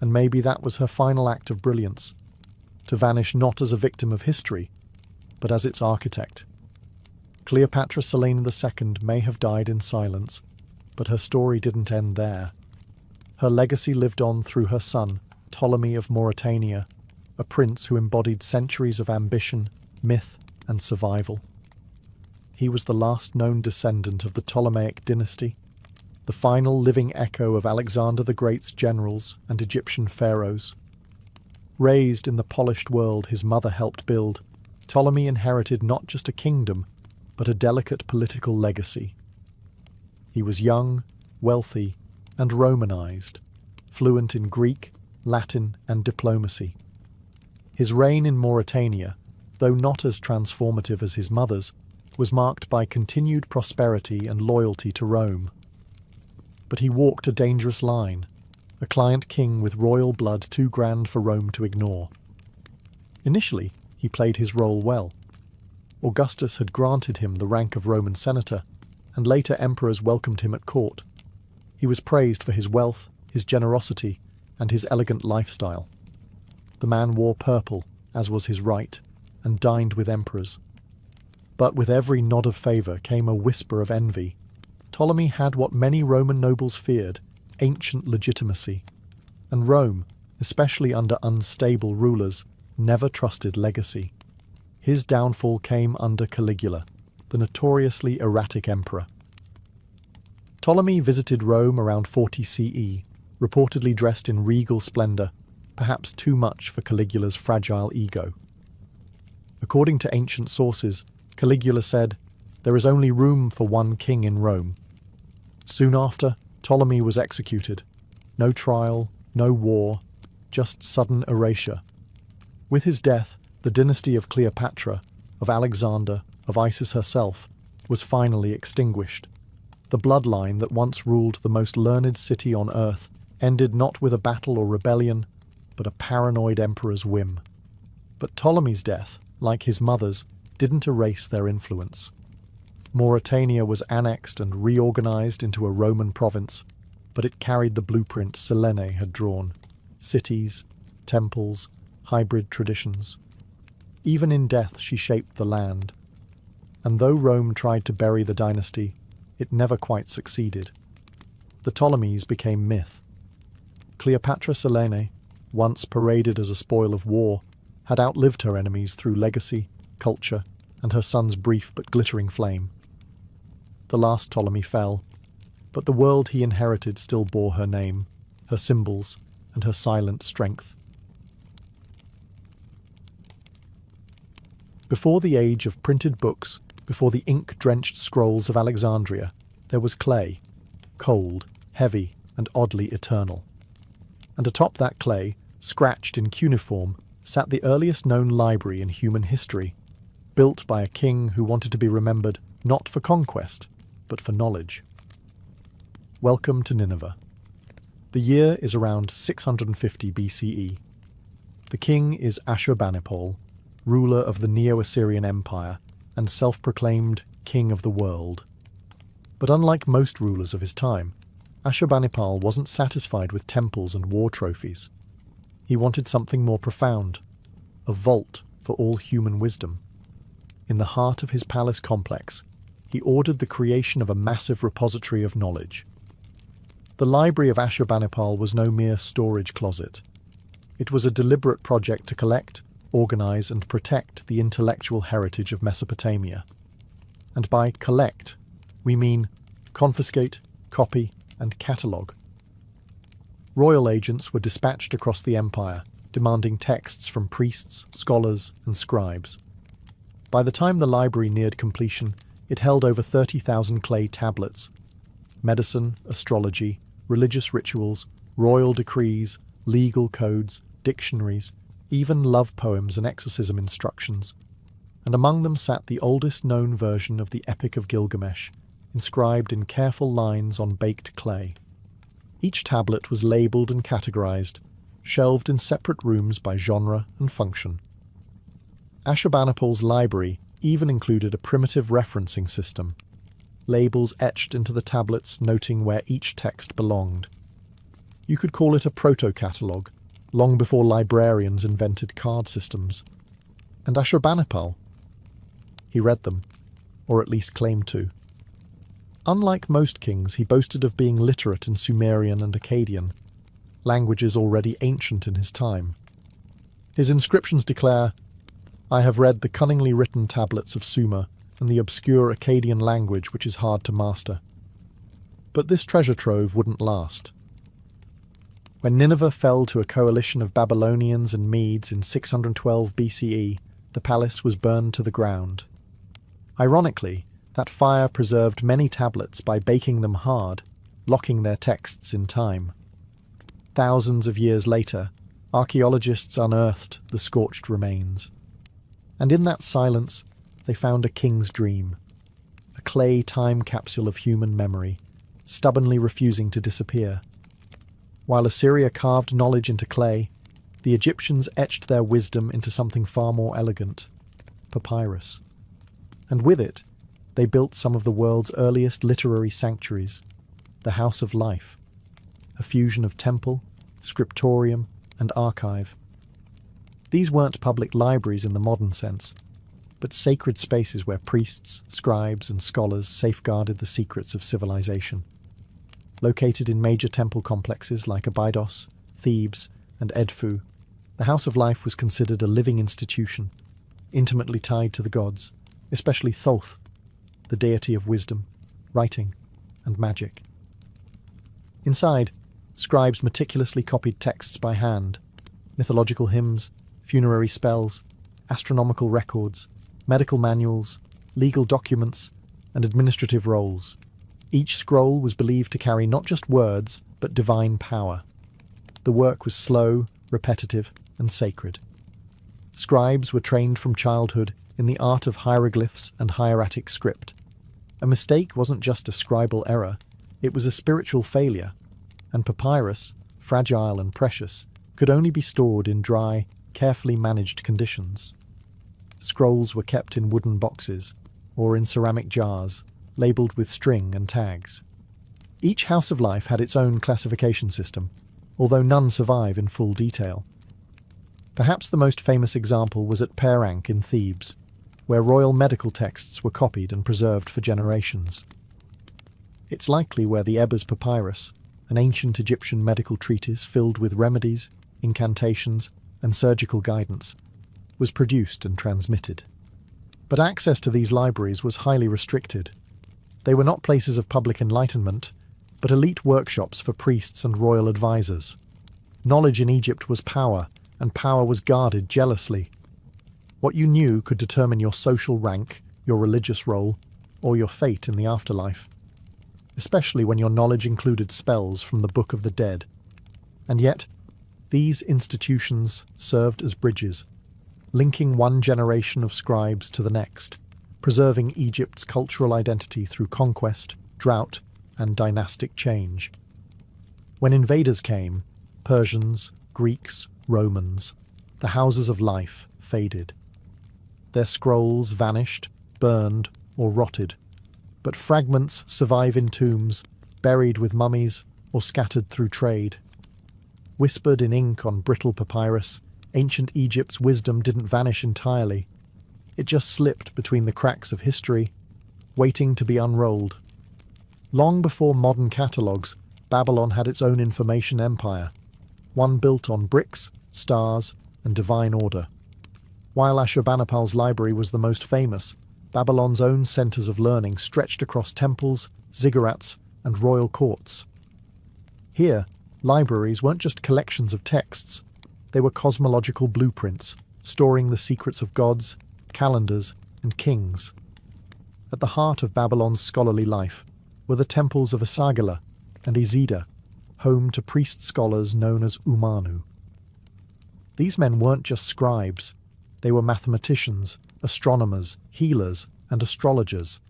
Speaker 1: And maybe that was her final act of brilliance, to vanish not as a victim of history, but as its architect. Cleopatra Selene II may have died in silence, but her story didn't end there. Her legacy lived on through her son, Ptolemy of Mauritania, a prince who embodied centuries of ambition, myth, and survival. He was the last known descendant of the Ptolemaic dynasty, the final living echo of Alexander the Great's generals and Egyptian pharaohs. Raised in the polished world his mother helped build, Ptolemy inherited not just a kingdom, but a delicate political legacy. He was young, wealthy, and Romanized, fluent in Greek, Latin, and diplomacy. His reign in Mauritania, though not as transformative as his mother's, was marked by continued prosperity and loyalty to Rome. But he walked a dangerous line, a client king with royal blood too grand for Rome to ignore. Initially, he played his role well. Augustus had granted him the rank of Roman senator, and later emperors welcomed him at court. He was praised for his wealth, his generosity, and his elegant lifestyle. The man wore purple, as was his right, and dined with emperors. But with every nod of favour came a whisper of envy. Ptolemy had what many Roman nobles feared, ancient legitimacy, and Rome, especially under unstable rulers, never trusted legacy. His downfall came under Caligula, the notoriously erratic emperor. Ptolemy visited Rome around 40 CE, reportedly dressed in regal splendour, perhaps too much for Caligula's fragile ego. According to ancient sources, Caligula said, "There is only room for one king in Rome." Soon after, Ptolemy was executed. No trial, no war, just sudden erasure. With his death, the dynasty of Cleopatra, of Alexander, of Isis herself, was finally extinguished. The bloodline that once ruled the most learned city on earth ended not with a battle or rebellion, but a paranoid emperor's whim. But Ptolemy's death, like his mother's, didn't erase their influence. Mauritania was annexed and reorganized into a Roman province, but it carried the blueprint Selene had drawn: cities, temples, hybrid traditions. Even in death she shaped the land. And though Rome tried to bury the dynasty, it never quite succeeded. The Ptolemies became myth. Cleopatra Selene, once paraded as a spoil of war, had outlived her enemies through legacy, culture, and her son's brief but glittering flame. The last Ptolemy fell, but the world he inherited still bore her name, her symbols, and her silent strength. Before the age of printed books, before the ink-drenched scrolls of Alexandria, there was clay, cold, heavy, and oddly eternal. And atop that clay, scratched in cuneiform, sat the earliest known library in human history, built by a king who wanted to be remembered not for conquest, but for knowledge. Welcome to Nineveh. The year is around 650 BCE. The king is Ashurbanipal, ruler of the Neo-Assyrian Empire and self-proclaimed king of the world. But unlike most rulers of his time, Ashurbanipal wasn't satisfied with temples and war trophies. He wanted something more profound, a vault for all human wisdom. In the heart of his palace complex, he ordered the creation of a massive repository of knowledge. The library of Ashurbanipal was no mere storage closet. It was a deliberate project to collect, organize, and protect the intellectual heritage of Mesopotamia. And by collect, we mean confiscate, copy, and catalogue. Royal agents were dispatched across the empire, demanding texts from priests, scholars, and scribes. By the time the library neared completion, it held over 30,000 clay tablets. Medicine, astrology, religious rituals, royal decrees, legal codes, dictionaries, even love poems and exorcism instructions. And among them sat the oldest known version of the Epic of Gilgamesh, inscribed in careful lines on baked clay. Each tablet was labelled and categorized, shelved in separate rooms by genre and function. Ashurbanipal's library even included a primitive referencing system, labels etched into the tablets noting where each text belonged. You could call it a proto-catalogue, long before librarians invented card systems. And Ashurbanipal, he read them, or at least claimed to. Unlike most kings, he boasted of being literate in Sumerian and Akkadian, languages already ancient in his time. His inscriptions declare, "I have read the cunningly written tablets of Sumer and the obscure Akkadian language which is hard to master." But this treasure trove wouldn't last. When Nineveh fell to a coalition of Babylonians and Medes in 612 BCE, the palace was burned to the ground. Ironically, that fire preserved many tablets by baking them hard, locking their texts in time. Thousands of years later, archaeologists unearthed the scorched remains. And in that silence, they found a king's dream, a clay time capsule of human memory, stubbornly refusing to disappear. While Assyria carved knowledge into clay, the Egyptians etched their wisdom into something far more elegant, papyrus. And with it, they built some of the world's earliest literary sanctuaries, the House of Life, a fusion of temple, scriptorium, and archive. These weren't public libraries in the modern sense, but sacred spaces where priests, scribes, and scholars safeguarded the secrets of civilization. Located in major temple complexes like Abydos, Thebes, and Edfu, the House of Life was considered a living institution, intimately tied to the gods, especially Thoth, the deity of wisdom, writing, and magic. Inside, scribes meticulously copied texts by hand, mythological hymns, funerary spells, astronomical records, medical manuals, legal documents, and administrative rolls. Each scroll was believed to carry not just words, but divine power. The work was slow, repetitive, and sacred. Scribes were trained from childhood in the art of hieroglyphs and hieratic script. A mistake wasn't just a scribal error, it was a spiritual failure, and papyrus, fragile and precious, could only be stored in dry, carefully managed conditions. Scrolls were kept in wooden boxes, or in ceramic jars, labelled with string and tags. Each House of Life had its own classification system, although none survive in full detail. Perhaps the most famous example was at Perank in Thebes, where royal medical texts were copied and preserved for generations. It's likely where the Ebers Papyrus, an ancient Egyptian medical treatise filled with remedies, incantations, and surgical guidance, was produced and transmitted. But access to these libraries was highly restricted. They were not places of public enlightenment, but elite workshops for priests and royal advisors. Knowledge in Egypt was power, and power was guarded jealously. What you knew could determine your social rank, your religious role, or your fate in the afterlife, especially when your knowledge included spells from the Book of the Dead. And yet, these institutions served as bridges, linking one generation of scribes to the next, preserving Egypt's cultural identity through conquest, drought, and dynastic change. When invaders came, Persians, Greeks, Romans, the houses of life faded. Their scrolls vanished, burned, or rotted, but fragments survive in tombs, buried with mummies, or scattered through trade. Whispered in ink on brittle papyrus, ancient Egypt's wisdom didn't vanish entirely. It just slipped between the cracks of history, waiting to be unrolled. Long before modern catalogues, Babylon had its own information empire, one built on bricks, stars, and divine order. While Ashurbanipal's library was the most famous, Babylon's own centres of learning stretched across temples, ziggurats, and royal courts. Here, Libraries weren't just collections of texts, they were cosmological blueprints, storing the secrets of gods, calendars, and kings. At the heart of Babylon's scholarly life were the temples of Esagila and Isidra, home to priest-scholars known as Umanu. These men weren't just scribes, they were mathematicians, astronomers, healers, and astrologers,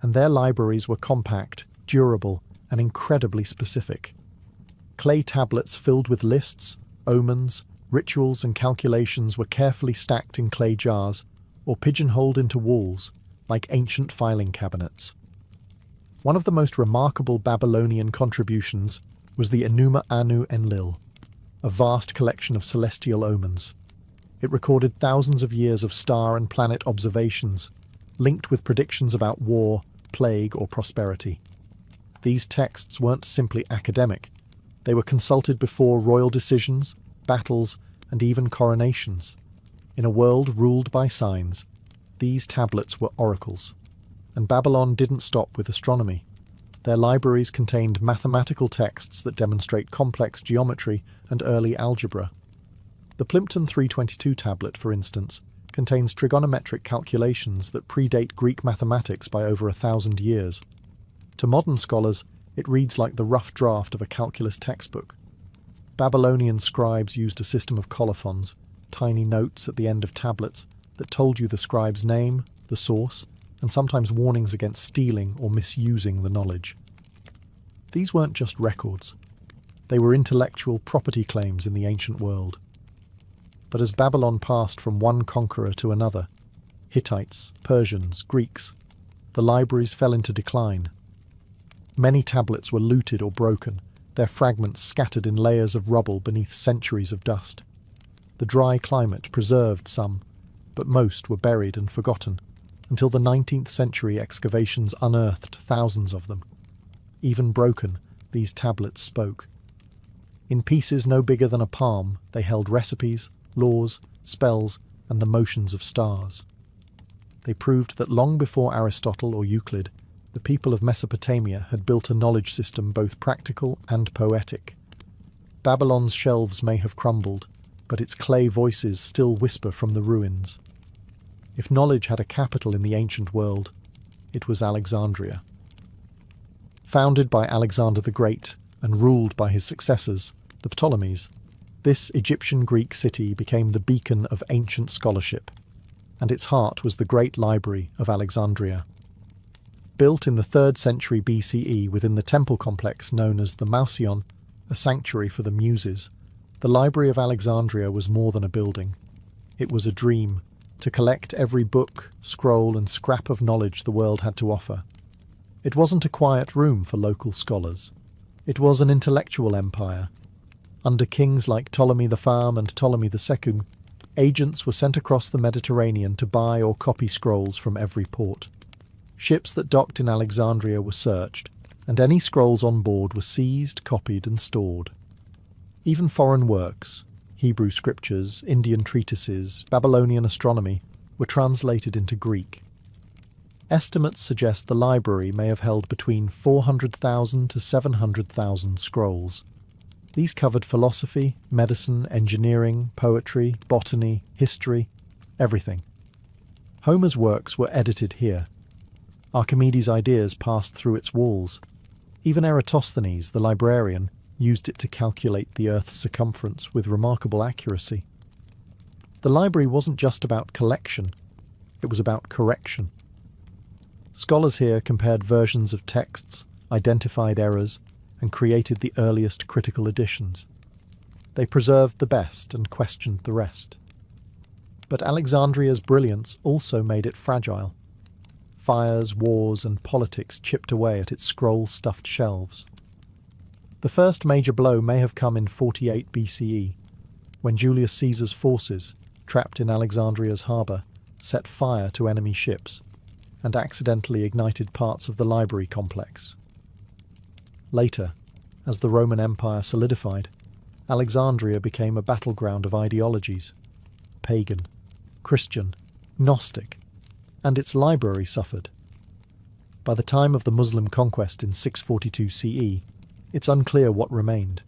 Speaker 1: and their libraries were compact, durable, and incredibly specific. Clay tablets filled with lists, omens, rituals, and calculations were carefully stacked in clay jars or pigeonholed into walls like ancient filing cabinets. One of the most remarkable Babylonian contributions was the Enuma Anu Enlil, a vast collection of celestial omens. It recorded thousands of years of star and planet observations, linked with predictions about war, plague, or prosperity. These texts weren't simply academic. They were consulted before royal decisions, battles, and even coronations. In a world ruled by signs, these tablets were oracles. And Babylon didn't stop with astronomy. Their libraries contained mathematical texts that demonstrate complex geometry and early algebra. The Plimpton 322 tablet, for instance, contains trigonometric calculations that predate Greek mathematics by over 1,000 years. To modern scholars, it reads like the rough draft of a calculus textbook. Babylonian scribes used a system of colophons, tiny notes at the end of tablets that told you the scribe's name, the source, and sometimes warnings against stealing or misusing the knowledge. These weren't just records. They were intellectual property claims in the ancient world. But as Babylon passed from one conqueror to another, Hittites, Persians, Greeks, the libraries fell into decline. Many tablets were looted or broken, their fragments scattered in layers of rubble beneath centuries of dust. The dry climate preserved some, but most were buried and forgotten, until the 19th century excavations unearthed thousands of them. Even broken, these tablets spoke. In pieces no bigger than a palm, they held recipes, laws, spells, and the motions of stars. They proved that long before Aristotle or Euclid, the people of Mesopotamia had built a knowledge system both practical and poetic. Babylon's shelves may have crumbled, but its clay voices still whisper from the ruins. If knowledge had a capital in the ancient world, it was Alexandria. Founded by Alexander the Great and ruled by his successors, the Ptolemies, this Egyptian-Greek city became the beacon of ancient scholarship, and its heart was the great library of Alexandria. Built in the 3rd century BCE within the temple complex known as the Mouseion, a sanctuary for the Muses, the Library of Alexandria was more than a building. It was a dream, to collect every book, scroll, and scrap of knowledge the world had to offer. It wasn't a quiet room for local scholars. It was an intellectual empire. Under kings like Ptolemy the Pharaoh and Ptolemy the Second, agents were sent across the Mediterranean to buy or copy scrolls from every port. Ships that docked in Alexandria were searched, and any scrolls on board were seized, copied, and stored. Even foreign works, Hebrew scriptures, Indian treatises, Babylonian astronomy, were translated into Greek. Estimates suggest the library may have held between 400,000 to 700,000 scrolls. These covered philosophy, medicine, engineering, poetry, botany, history, everything. Homer's works were edited here. Archimedes' ideas passed through its walls. Even Eratosthenes, the librarian, used it to calculate the Earth's circumference with remarkable accuracy. The library wasn't just about collection, it was about correction. Scholars here compared versions of texts, identified errors, and created the earliest critical editions. They preserved the best and questioned the rest. But Alexandria's brilliance also made it fragile. Fires, wars, and politics chipped away at its scroll-stuffed shelves. The first major blow may have come in 48 BCE, when Julius Caesar's forces, trapped in Alexandria's harbour, set fire to enemy ships, and accidentally ignited parts of the library complex. Later, as the Roman Empire solidified, Alexandria became a battleground of ideologies: pagan, Christian, Gnostic, and its library suffered. By the time of the Muslim conquest in 642 CE, it's unclear what remained.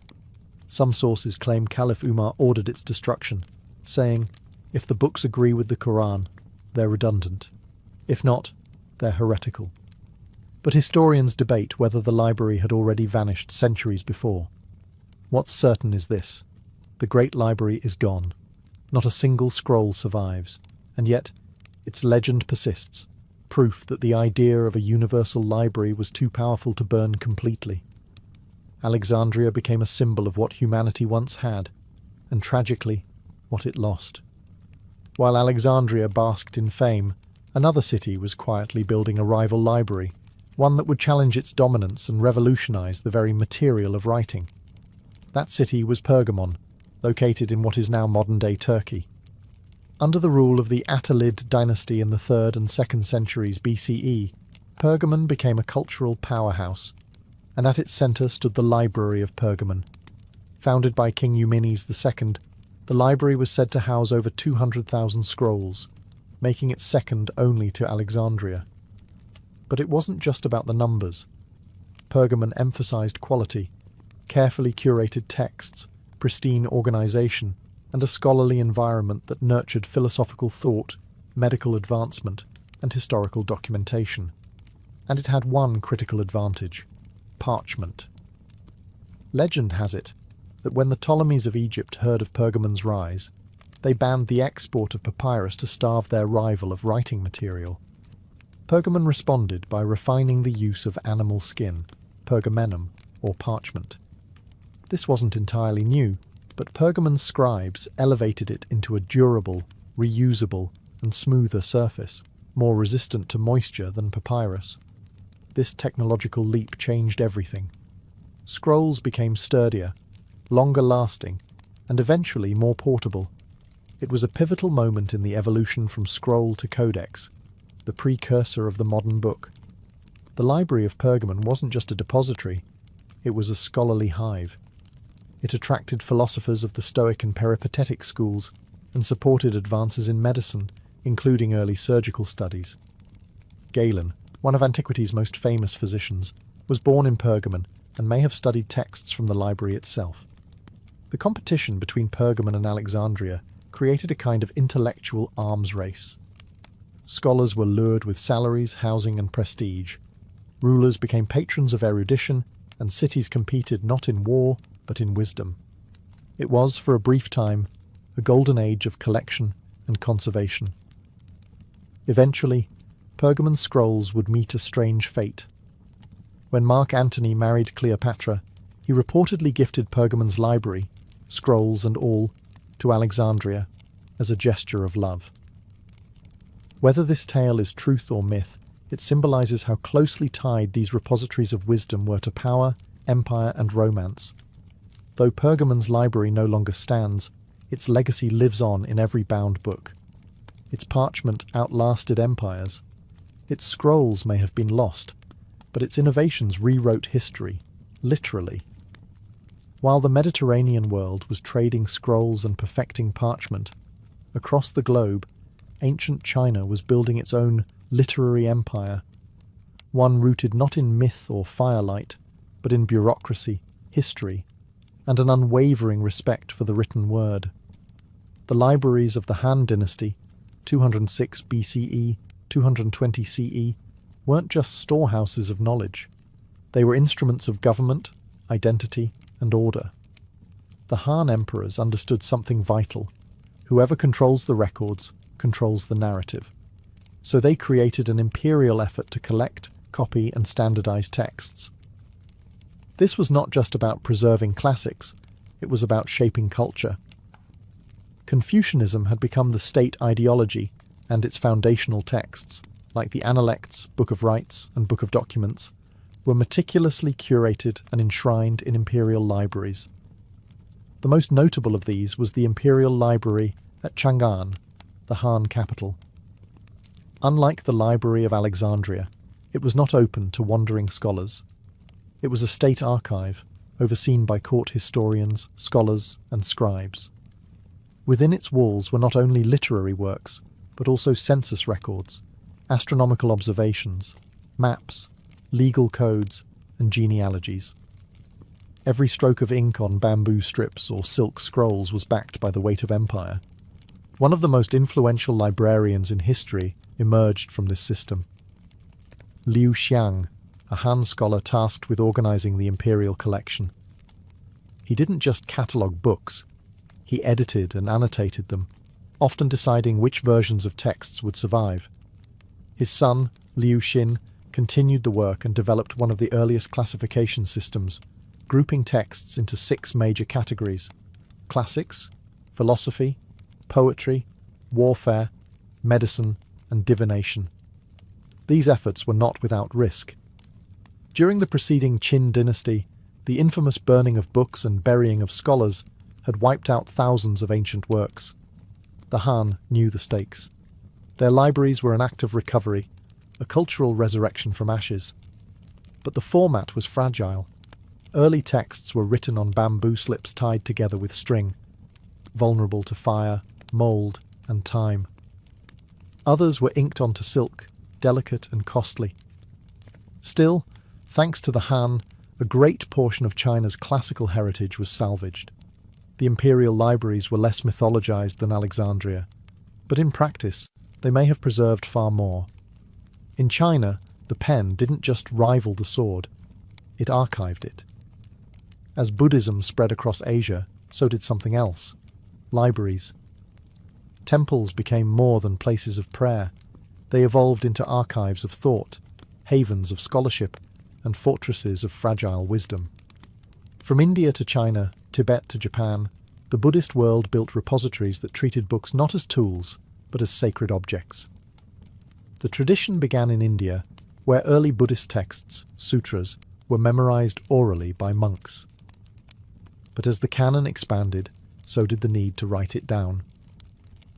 Speaker 1: Some sources claim Caliph Umar ordered its destruction, saying, if the books agree with the Quran, they're redundant. If not, they're heretical. But historians debate whether the library had already vanished centuries before. What's certain is this: the Great Library is gone. Not a single scroll survives, and yet its legend persists, proof that the idea of a universal library was too powerful to burn completely. Alexandria became a symbol of what humanity once had, and tragically, what it lost. While Alexandria basked in fame, another city was quietly building a rival library, one that would challenge its dominance and revolutionize the very material of writing. That city was Pergamon, located in what is now modern-day Turkey. Under the rule of the Attalid dynasty in the 3rd and 2nd centuries BCE, Pergamon became a cultural powerhouse, and at its centre stood the Library of Pergamon. Founded by King Eumenes II, the library was said to house over 200,000 scrolls, making it second only to Alexandria. But it wasn't just about the numbers. Pergamon emphasised quality, carefully curated texts, pristine organisation, and a scholarly environment that nurtured philosophical thought, medical advancement, and historical documentation. And it had one critical advantage: parchment. Legend has it that when the Ptolemies of Egypt heard of Pergamon's rise, they banned the export of papyrus to starve their rival of writing material. Pergamon responded by refining the use of animal skin, pergamenum, or parchment. This wasn't entirely new, but Pergamon's scribes elevated it into a durable, reusable, and smoother surface, more resistant to moisture than papyrus. This technological leap changed everything. Scrolls became sturdier, longer lasting, and eventually more portable. It was a pivotal moment in the evolution from scroll to codex, the precursor of the modern book. The Library of Pergamon wasn't just a depository, it was a scholarly hive. It attracted philosophers of the Stoic and Peripatetic schools and supported advances in medicine, including early surgical studies. Galen, one of antiquity's most famous physicians, was born in Pergamon and may have studied texts from the library itself. The competition between Pergamon and Alexandria created a kind of intellectual arms race. Scholars were lured with salaries, housing, and prestige. Rulers became patrons of erudition, and cities competed not in war, but in wisdom. It was, for a brief time, a golden age of collection and conservation. Eventually, Pergamon's scrolls would meet a strange fate. When Mark Antony married Cleopatra, he reportedly gifted Pergamon's library, scrolls and all, to Alexandria as a gesture of love. Whether this tale is truth or myth, it symbolises how closely tied these repositories of wisdom were to power, empire, and romance. Though Pergamon's library no longer stands, its legacy lives on in every bound book. Its parchment outlasted empires. Its scrolls may have been lost, but its innovations rewrote history, literally. While the Mediterranean world was trading scrolls and perfecting parchment, across the globe, ancient China was building its own literary empire, one rooted not in myth or firelight, but in bureaucracy, history, and an unwavering respect for the written word. The libraries of the Han dynasty, 206 BCE, 220 CE, weren't just storehouses of knowledge. They were instruments of government, identity, and order. The Han emperors understood something vital. Whoever controls the records controls the narrative. So they created an imperial effort to collect, copy, and standardize texts. This was not just about preserving classics, it was about shaping culture. Confucianism had become the state ideology, and its foundational texts, like the Analects, Book of Rites, and Book of Documents, were meticulously curated and enshrined in imperial libraries. The most notable of these was the Imperial Library at Chang'an, the Han capital. Unlike the Library of Alexandria, it was not open to wandering scholars. It was a state archive, overseen by court historians, scholars, and scribes. Within its walls were not only literary works, but also census records, astronomical observations, maps, legal codes, and genealogies. Every stroke of ink on bamboo strips or silk scrolls was backed by the weight of empire. One of the most influential librarians in history emerged from this system. Liu Xiang, a Han scholar tasked with organizing the imperial collection. He didn't just catalogue books, he edited and annotated them, often deciding which versions of texts would survive. His son, Liu Xin, continued the work and developed one of the earliest classification systems, grouping texts into 6 major categories: classics, philosophy, poetry, warfare, medicine, and divination. These efforts were not without risk. During the preceding Qin dynasty, the infamous burning of books and burying of scholars had wiped out thousands of ancient works. The Han knew the stakes. Their libraries were an act of recovery, a cultural resurrection from ashes. But the format was fragile. Early texts were written on bamboo slips tied together with string, vulnerable to fire, mould, and time. Others were inked onto silk, delicate and costly. Still, thanks to the Han, a great portion of China's classical heritage was salvaged. The imperial libraries were less mythologized than Alexandria, but in practice, they may have preserved far more. In China, the pen didn't just rival the sword, it archived it. As Buddhism spread across Asia, so did something else: libraries. Temples became more than places of prayer. They evolved into archives of thought, havens of scholarship, and fortresses of fragile wisdom. From India to China, Tibet to Japan, the Buddhist world built repositories that treated books not as tools, but as sacred objects. The tradition began in India, where early Buddhist texts, sutras, were memorized orally by monks. But as the canon expanded, so did the need to write it down.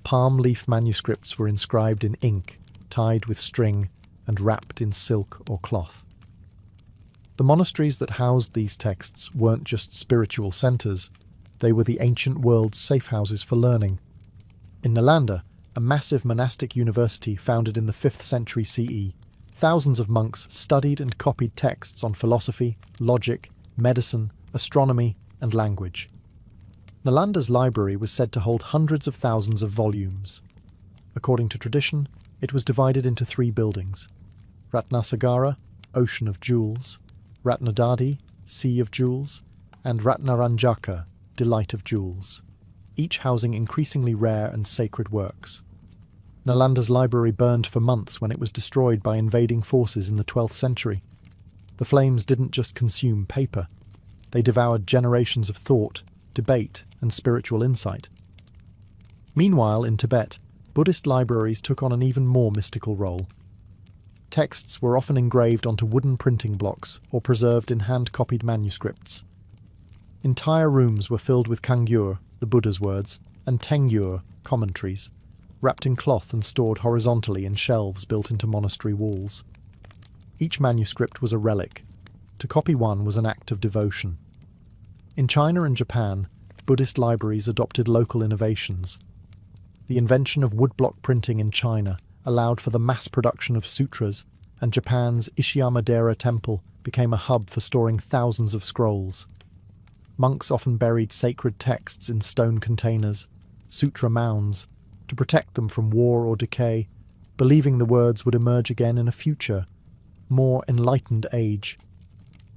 Speaker 1: Palm leaf manuscripts were inscribed in ink, tied with string, and wrapped in silk or cloth. The monasteries that housed these texts weren't just spiritual centres, they were the ancient world's safe houses for learning. In Nalanda, a massive monastic university founded in the 5th century CE, thousands of monks studied and copied texts on philosophy, logic, medicine, astronomy, and language. Nalanda's library was said to hold hundreds of thousands of volumes. According to tradition, it was divided into 3 buildings: Ratnasagara, Ocean of Jewels; Ratnadadi, Sea of Jewels; and Ratnaranjaka, Delight of Jewels, each housing increasingly rare and sacred works. Nalanda's library burned for months when it was destroyed by invading forces in the 12th century. The flames didn't just consume paper, they devoured generations of thought, debate, and spiritual insight. Meanwhile, in Tibet, Buddhist libraries took on an even more mystical role. Texts were often engraved onto wooden printing blocks or preserved in hand-copied manuscripts. Entire rooms were filled with kangyur, the Buddha's words, and tengyur, commentaries, wrapped in cloth and stored horizontally in shelves built into monastery walls. Each manuscript was a relic. To copy one was an act of devotion. In China and Japan, Buddhist libraries adopted local innovations. The invention of woodblock printing in China allowed for the mass production of sutras, and Japan's Ishiyamadera temple became a hub for storing thousands of scrolls. Monks often buried sacred texts in stone containers, sutra mounds, to protect them from war or decay, believing the words would emerge again in a future, more enlightened age.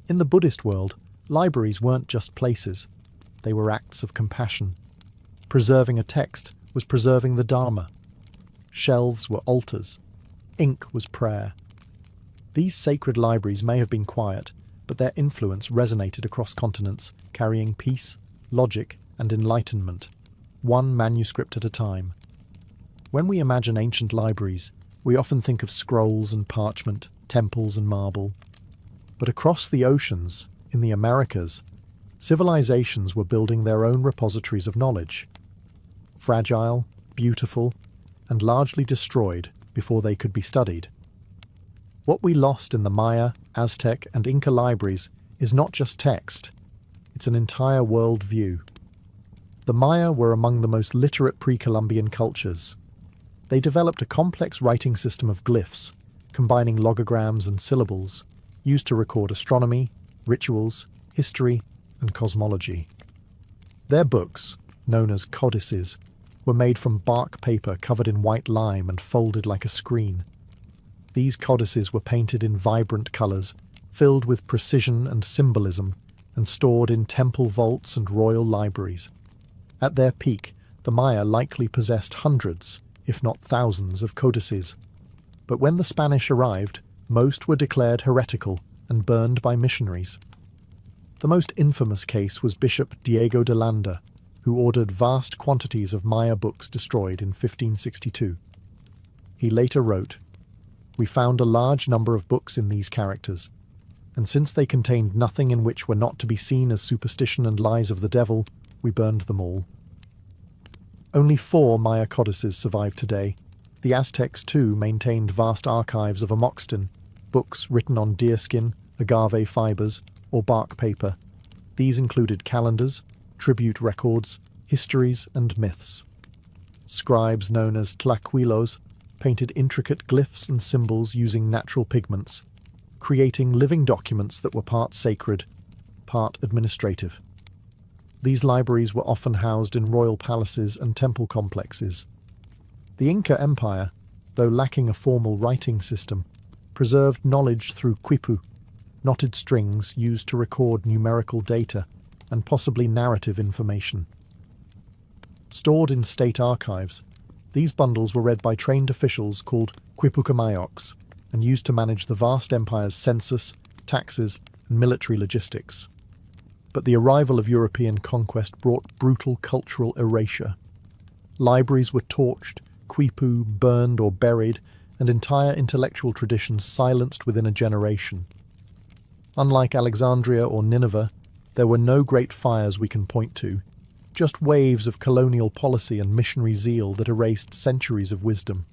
Speaker 1: In the Buddhist world, libraries weren't just places, they were acts of compassion. Preserving a text was preserving the Dharma. Shelves were altars. Ink was prayer. These sacred libraries may have been quiet, but their influence resonated across continents, carrying peace, logic, and enlightenment, one manuscript at a time. When we imagine ancient libraries, we often think of scrolls and parchment, temples and marble. But across the oceans, in the Americas, civilizations were building their own repositories of knowledge. Fragile, beautiful, and largely destroyed before they could be studied. What we lost in the Maya, Aztec, and Inca libraries is not just text, it's an entire world view. The Maya were among the most literate pre-Columbian cultures. They developed a complex writing system of glyphs, combining logograms and syllables, used to record astronomy, rituals, history, and cosmology. Their books, known as codices, were made from bark paper covered in white lime and folded like a screen. These codices were painted in vibrant colours, filled with precision and symbolism, and stored in temple vaults and royal libraries. At their peak, the Maya likely possessed hundreds, if not thousands, of codices. But when the Spanish arrived, most were declared heretical and burned by missionaries. The most infamous case was Bishop Diego de Landa, who ordered vast quantities of Maya books destroyed in 1562. He later wrote, "We found a large number of books in these characters, and since they contained nothing in which were not to be seen as superstition and lies of the devil, we burned them all." Only 4 Maya codices survive today. The Aztecs, too, maintained vast archives of amoxtin, books written on deerskin, agave fibers, or bark paper. These included calendars, tribute records, histories, and myths. Scribes known as tlaquilos painted intricate glyphs and symbols using natural pigments, creating living documents that were part sacred, part administrative. These libraries were often housed in royal palaces and temple complexes. The Inca Empire, though lacking a formal writing system, preserved knowledge through quipu, knotted strings used to record numerical data and possibly narrative information. Stored in state archives, these bundles were read by trained officials called quipucamayos and used to manage the vast empire's census, taxes, and military logistics. But the arrival of European conquest brought brutal cultural erasure. Libraries were torched, quipu burned or buried, and entire intellectual traditions silenced within a generation. Unlike Alexandria or Nineveh, there were no great fires we can point to, just waves of colonial policy and missionary zeal that erased centuries of wisdom.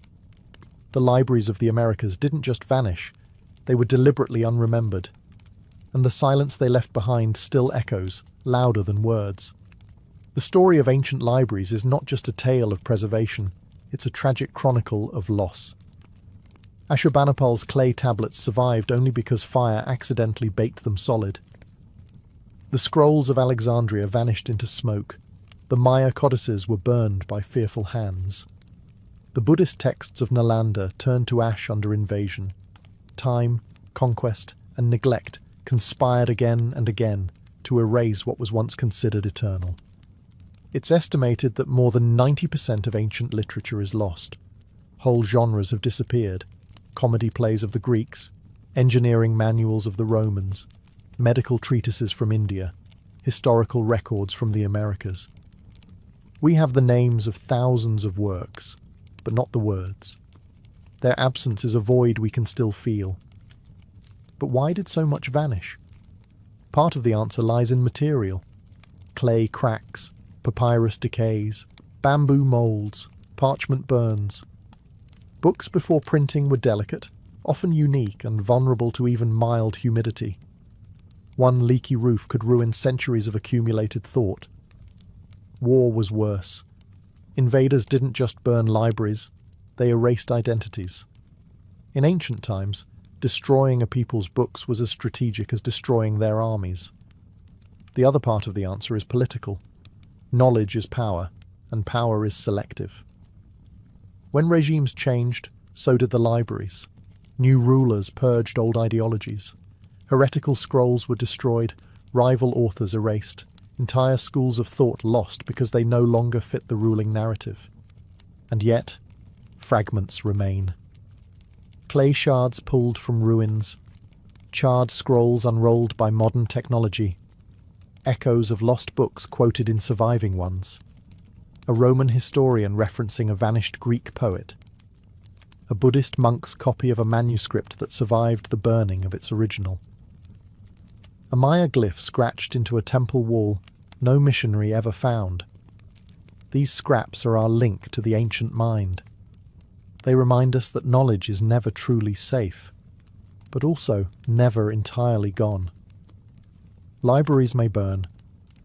Speaker 1: The libraries of the Americas didn't just vanish, they were deliberately unremembered. And the silence they left behind still echoes, louder than words. The story of ancient libraries is not just a tale of preservation, it's a tragic chronicle of loss. Ashurbanipal's clay tablets survived only because fire accidentally baked them solid. The scrolls of Alexandria vanished into smoke. The Maya codices were burned by fearful hands. The Buddhist texts of Nalanda turned to ash under invasion. Time, conquest, and neglect conspired again and again to erase what was once considered eternal. It's estimated that more than 90% of ancient literature is lost. Whole genres have disappeared. Comedy plays of the Greeks, engineering manuals of the Romans, medical treatises from India, historical records from the Americas. We have the names of thousands of works, but not the words. Their absence is a void we can still feel. But why did so much vanish? Part of the answer lies in material. Clay cracks, papyrus decays, bamboo molds, parchment burns. Books before printing were delicate, often unique and vulnerable to even mild humidity. One leaky roof could ruin centuries of accumulated thought. War was worse. Invaders didn't just burn libraries, they erased identities. In ancient times, destroying a people's books was as strategic as destroying their armies. The other part of the answer is political. Knowledge is power, and power is selective. When regimes changed, so did the libraries. New rulers purged old ideologies. Heretical scrolls were destroyed, rival authors erased, entire schools of thought lost because they no longer fit the ruling narrative. And yet, fragments remain. Clay shards pulled from ruins, charred scrolls unrolled by modern technology, echoes of lost books quoted in surviving ones, a Roman historian referencing a vanished Greek poet, a Buddhist monk's copy of a manuscript that survived the burning of its original. A Maya glyph scratched into a temple wall no missionary ever found. These scraps are our link to the ancient mind. They remind us that knowledge is never truly safe, but also never entirely gone. Libraries may burn,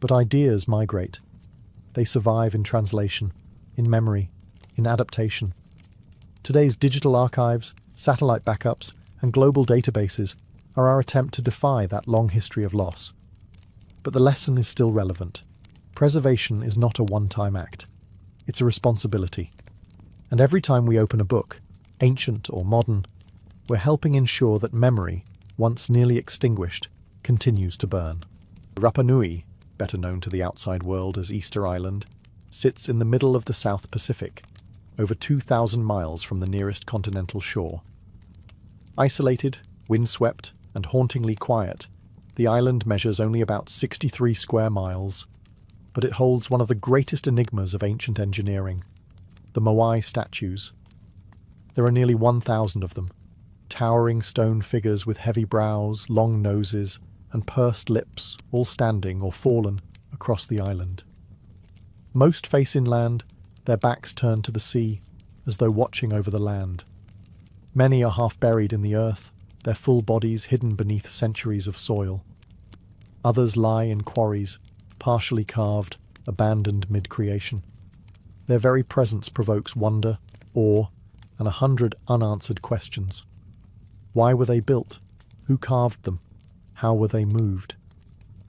Speaker 1: but ideas migrate. They survive in translation, in memory, in adaptation. Today's digital archives, satellite backups, and global databases are our attempt to defy that long history of loss. But the lesson is still relevant. Preservation is not a one-time act. It's a responsibility. And every time we open a book, ancient or modern, we're helping ensure that memory, once nearly extinguished, continues to burn. Rapa Nui, better known to the outside world as Easter Island, sits in the middle of the South Pacific, over 2,000 miles from the nearest continental shore. Isolated, windswept, and hauntingly quiet, the island measures only about 63 square miles, but it holds one of the greatest enigmas of ancient engineering, the Moai statues. There are nearly 1,000 of them, towering stone figures with heavy brows, long noses, and pursed lips, all standing or fallen across the island. Most face inland, their backs turned to the sea, as though watching over the land. Many are half buried in the earth, their full bodies hidden beneath centuries of soil. Others lie in quarries, partially carved, abandoned mid-creation. Their very presence provokes wonder, awe, and 100 unanswered questions. Why were they built? Who carved them? How were they moved?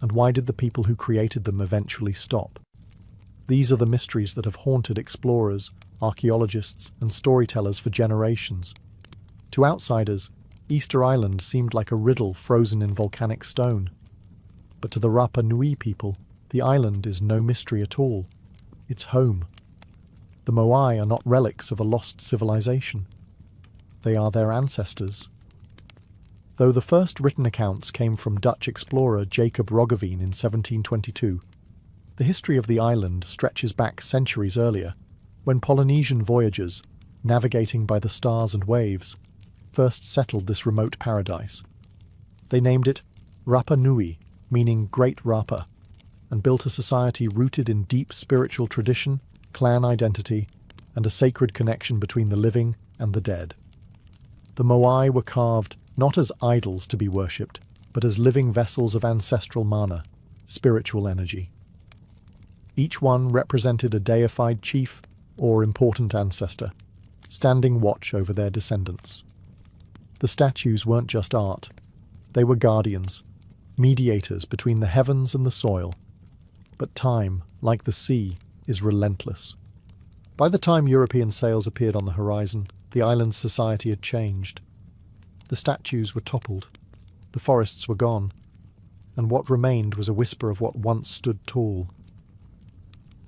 Speaker 1: And why did the people who created them eventually stop? These are the mysteries that have haunted explorers, archaeologists, and storytellers for generations. To outsiders, Easter Island seemed like a riddle frozen in volcanic stone. But to the Rapa Nui people, the island is no mystery at all. It's home. The Moai are not relics of a lost civilization. They are their ancestors. Though the first written accounts came from Dutch explorer Jacob Roggeveen in 1722, the history of the island stretches back centuries earlier, when Polynesian voyagers, navigating by the stars and waves, first settled this remote paradise. They named it Rapa Nui, meaning Great Rapa, and built a society rooted in deep spiritual tradition, clan identity, and a sacred connection between the living and the dead. The Moai were carved not as idols to be worshipped, but as living vessels of ancestral mana, spiritual energy. Each one represented a deified chief or important ancestor, standing watch over their descendants. The statues weren't just art. They were guardians, mediators between the heavens and the soil. But time, like the sea, is relentless. By the time European sails appeared on the horizon, the island's society had changed. The statues were toppled, the forests were gone, and what remained was a whisper of what once stood tall.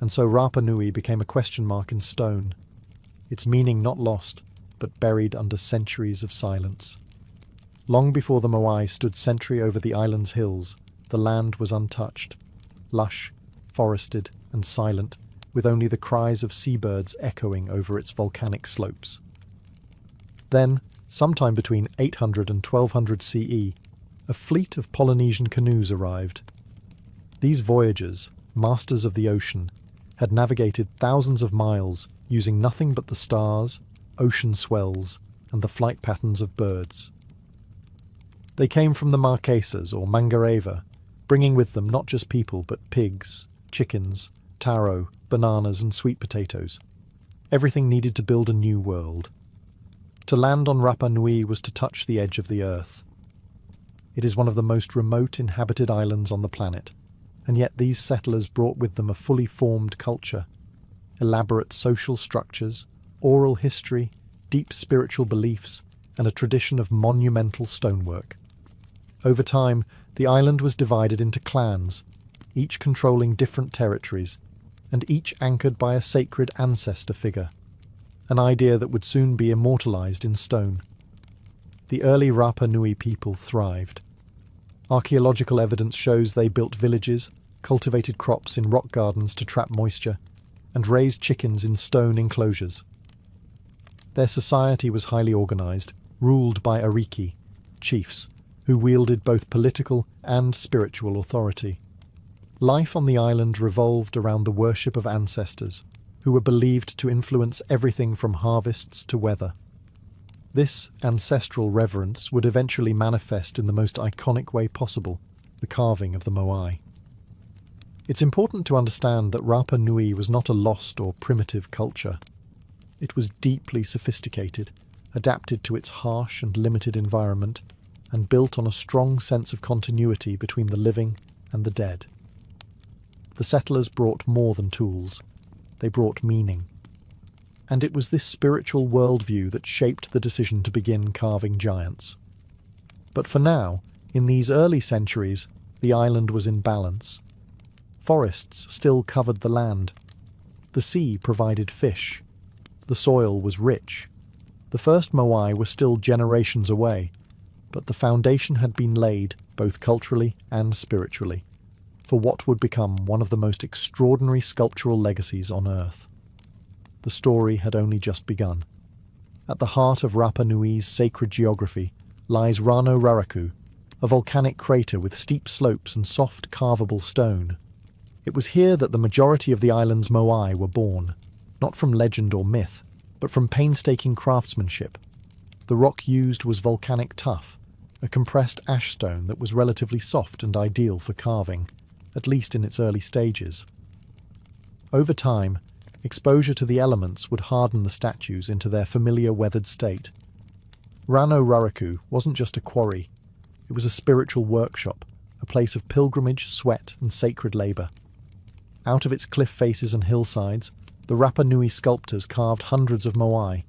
Speaker 1: And so Rapa Nui became a question mark in stone, its meaning not lost, but buried under centuries of silence. Long before the Moai stood sentry over the island's hills, the land was untouched, lush, forested, and silent, with only the cries of seabirds echoing over its volcanic slopes. Then, sometime between 800 and 1200 CE, a fleet of Polynesian canoes arrived. These voyagers, masters of the ocean, had navigated thousands of miles using nothing but the stars, ocean swells, and the flight patterns of birds. They came from the Marquesas or Mangareva, bringing with them not just people but pigs, chickens, taro, bananas, and sweet potatoes. Everything needed to build a new world. To land on Rapa Nui was to touch the edge of the earth. It is one of the most remote inhabited islands on the planet, and yet these settlers brought with them a fully formed culture, elaborate social structures, oral history, deep spiritual beliefs, and a tradition of monumental stonework. Over time, the island was divided into clans, each controlling different territories, and each anchored by a sacred ancestor figure, an idea that would soon be immortalized in stone. The early Rapa Nui people thrived. Archaeological evidence shows they built villages, cultivated crops in rock gardens to trap moisture, and raised chickens in stone enclosures. Their society was highly organized, ruled by ariki, chiefs, who wielded both political and spiritual authority. Life on the island revolved around the worship of ancestors, who were believed to influence everything from harvests to weather. This ancestral reverence would eventually manifest in the most iconic way possible, the carving of the Moai. It's important to understand that Rapa Nui was not a lost or primitive culture. It was deeply sophisticated, adapted to its harsh and limited environment, and built on a strong sense of continuity between the living and the dead. The settlers brought more than tools. They brought meaning. And it was this spiritual worldview that shaped the decision to begin carving giants. But for now, in these early centuries, the island was in balance. Forests still covered the land. The sea provided fish. The soil was rich. The first Moai were still generations away, but the foundation had been laid, both culturally and spiritually, for what would become one of the most extraordinary sculptural legacies on Earth. The story had only just begun. At the heart of Rapa Nui's sacred geography lies Rano Raraku, a volcanic crater with steep slopes and soft, carvable stone. It was here that the majority of the island's Moai were born, not from legend or myth, but from painstaking craftsmanship. The rock used was volcanic tuff, a compressed ash stone that was relatively soft and ideal for carving, at least in its early stages. Over time, exposure to the elements would harden the statues into their familiar weathered state. Rano Raraku wasn't just a quarry, it was a spiritual workshop, a place of pilgrimage, sweat, and sacred labour. Out of its cliff faces and hillsides, the Rapa Nui sculptors carved hundreds of Moai,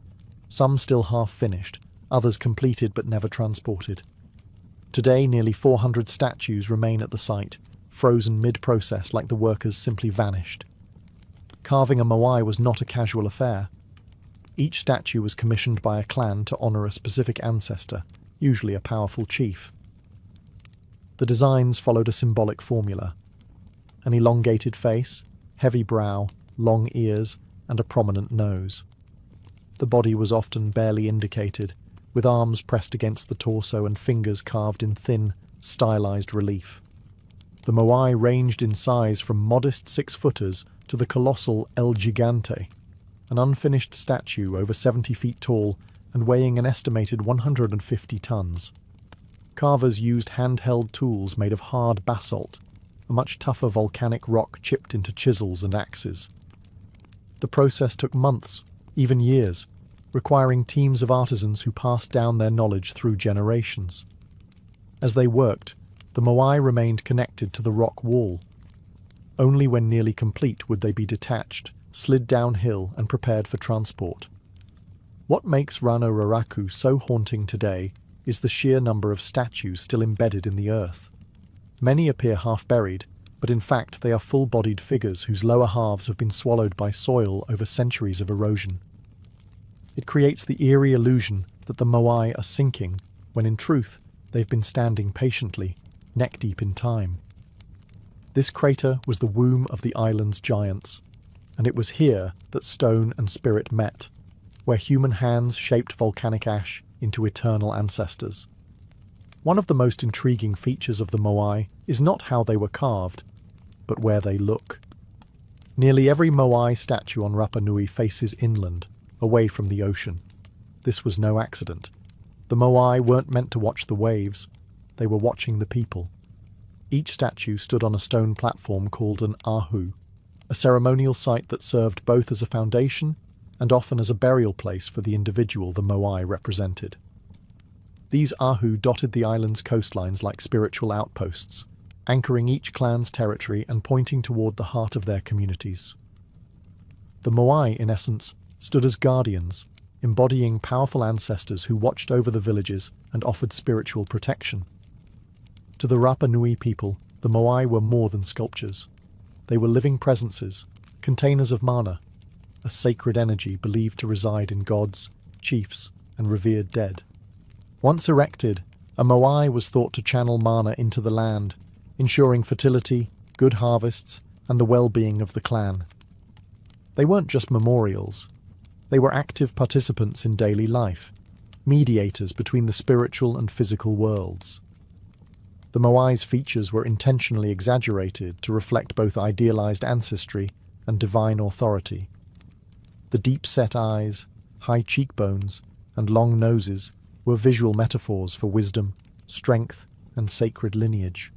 Speaker 1: some still half-finished, others completed but never transported. Today, nearly 400 statues remain at the site, frozen mid-process like the workers simply vanished. Carving a Moai was not a casual affair. Each statue was commissioned by a clan to honour a specific ancestor, usually a powerful chief. The designs followed a symbolic formula: an elongated face, heavy brow, long ears, and a prominent nose. The body was often barely indicated, with arms pressed against the torso and fingers carved in thin, stylized relief. The Moai ranged in size from modest 6-footers to the colossal El Gigante, an unfinished statue over 70 feet tall and weighing an estimated 150 tons. Carvers used handheld tools made of hard basalt, a much tougher volcanic rock chipped into chisels and axes. The process took months, even years, requiring teams of artisans who passed down their knowledge through generations. As they worked, the Moai remained connected to the rock wall. Only when nearly complete would they be detached, slid downhill and prepared for transport. What makes Rano Raraku so haunting today is the sheer number of statues still embedded in the earth. Many appear half-buried, but in fact they are full-bodied figures whose lower halves have been swallowed by soil over centuries of erosion. It creates the eerie illusion that the Moai are sinking, when in truth they've been standing patiently, neck-deep in time. This crater was the womb of the island's giants, and it was here that stone and spirit met, where human hands shaped volcanic ash into eternal ancestors. One of the most intriguing features of the Moai is not how they were carved, but where they look. Nearly every Moai statue on Rapa Nui faces inland, away from the ocean. This was no accident. The Moai weren't meant to watch the waves, they were watching the people. Each statue stood on a stone platform called an ahu, a ceremonial site that served both as a foundation and often as a burial place for the individual the Moai represented. These ahu dotted the island's coastlines like spiritual outposts, anchoring each clan's territory and pointing toward the heart of their communities. The Moai, in essence, stood as guardians, embodying powerful ancestors who watched over the villages and offered spiritual protection. To the Rapa Nui people, the Moai were more than sculptures. They were living presences, containers of mana, a sacred energy believed to reside in gods, chiefs, and revered dead. Once erected, a Moai was thought to channel mana into the land, ensuring fertility, good harvests, and the well-being of the clan. They weren't just memorials. They were active participants in daily life, mediators between the spiritual and physical worlds. The Moai's features were intentionally exaggerated to reflect both idealized ancestry and divine authority. The deep-set eyes, high cheekbones, and long noses were visual metaphors for wisdom, strength, and sacred lineage.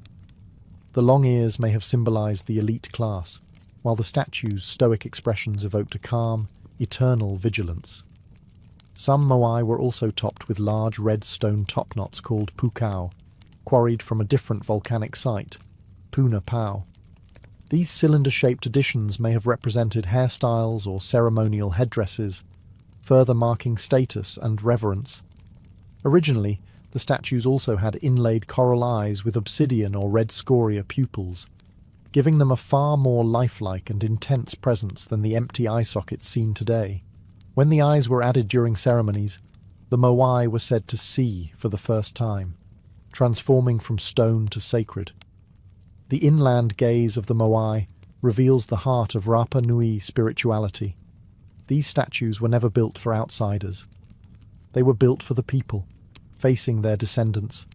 Speaker 1: The long ears may have symbolized the elite class, while the statue's stoic expressions evoked a calm, eternal vigilance. Some Moai were also topped with large red stone topknots called pukau, quarried from a different volcanic site, Puna Pau. These cylinder-shaped additions may have represented hairstyles or ceremonial headdresses, further marking status and reverence. Originally, the statues also had inlaid coral eyes with obsidian or red scoria pupils, giving them a far more lifelike and intense presence than the empty eye sockets seen today. When the eyes were added during ceremonies, the moai were said to see for the first time, transforming from stone to sacred. The inland gaze of the moai reveals the heart of Rapa Nui spirituality. These statues were never built for outsiders. They were built for the people, facing their descendants,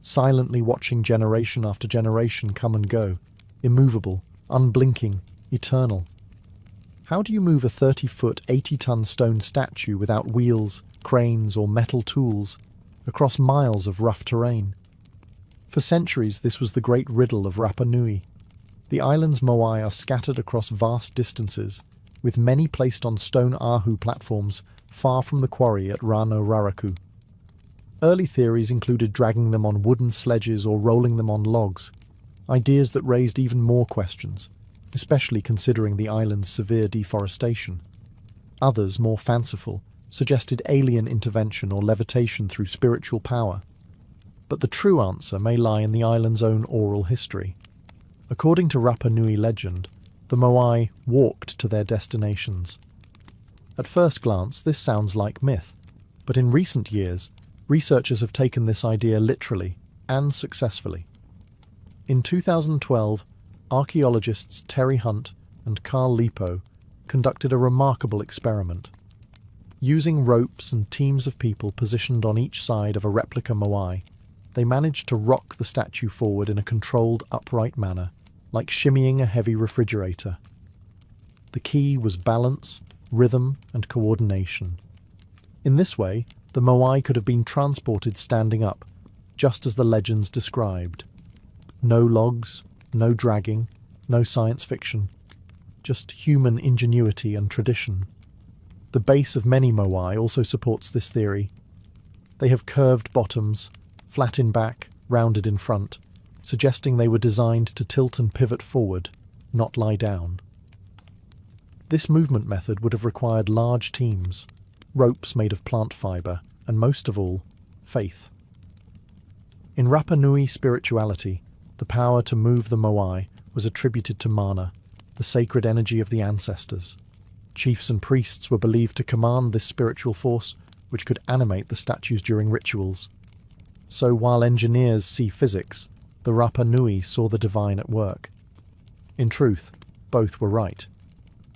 Speaker 1: silently watching generation after generation come and go, immovable, unblinking, eternal. How do you move a 30-foot, 80-ton stone statue without wheels, cranes, or metal tools across miles of rough terrain? For centuries, this was the great riddle of Rapa Nui. The island's moai are scattered across vast distances, with many placed on stone ahu platforms far from the quarry at Rano Raraku. Early theories included dragging them on wooden sledges or rolling them on logs, ideas that raised even more questions, especially considering the island's severe deforestation. Others, more fanciful, suggested alien intervention or levitation through spiritual power. But the true answer may lie in the island's own oral history. According to Rapa Nui legend, the moai walked to their destinations. At first glance, this sounds like myth, but in recent years, researchers have taken this idea literally and successfully. In 2012, archaeologists Terry Hunt and Carl Lipo conducted a remarkable experiment. Using ropes and teams of people positioned on each side of a replica moai, they managed to rock the statue forward in a controlled, upright manner, like shimmying a heavy refrigerator. The key was balance, rhythm, and coordination. In this way, the moai could have been transported standing up, just as the legends described. No logs, no dragging, no science fiction, just human ingenuity and tradition. The base of many moai also supports this theory. They have curved bottoms, flat in back, rounded in front, suggesting they were designed to tilt and pivot forward, not lie down. This movement method would have required large teams, ropes made of plant fibre, and most of all, faith. In Rapa Nui spirituality, the power to move the moai was attributed to mana, the sacred energy of the ancestors. Chiefs and priests were believed to command this spiritual force, which could animate the statues during rituals. So while engineers see physics, the Rapa Nui saw the divine at work. In truth, both were right.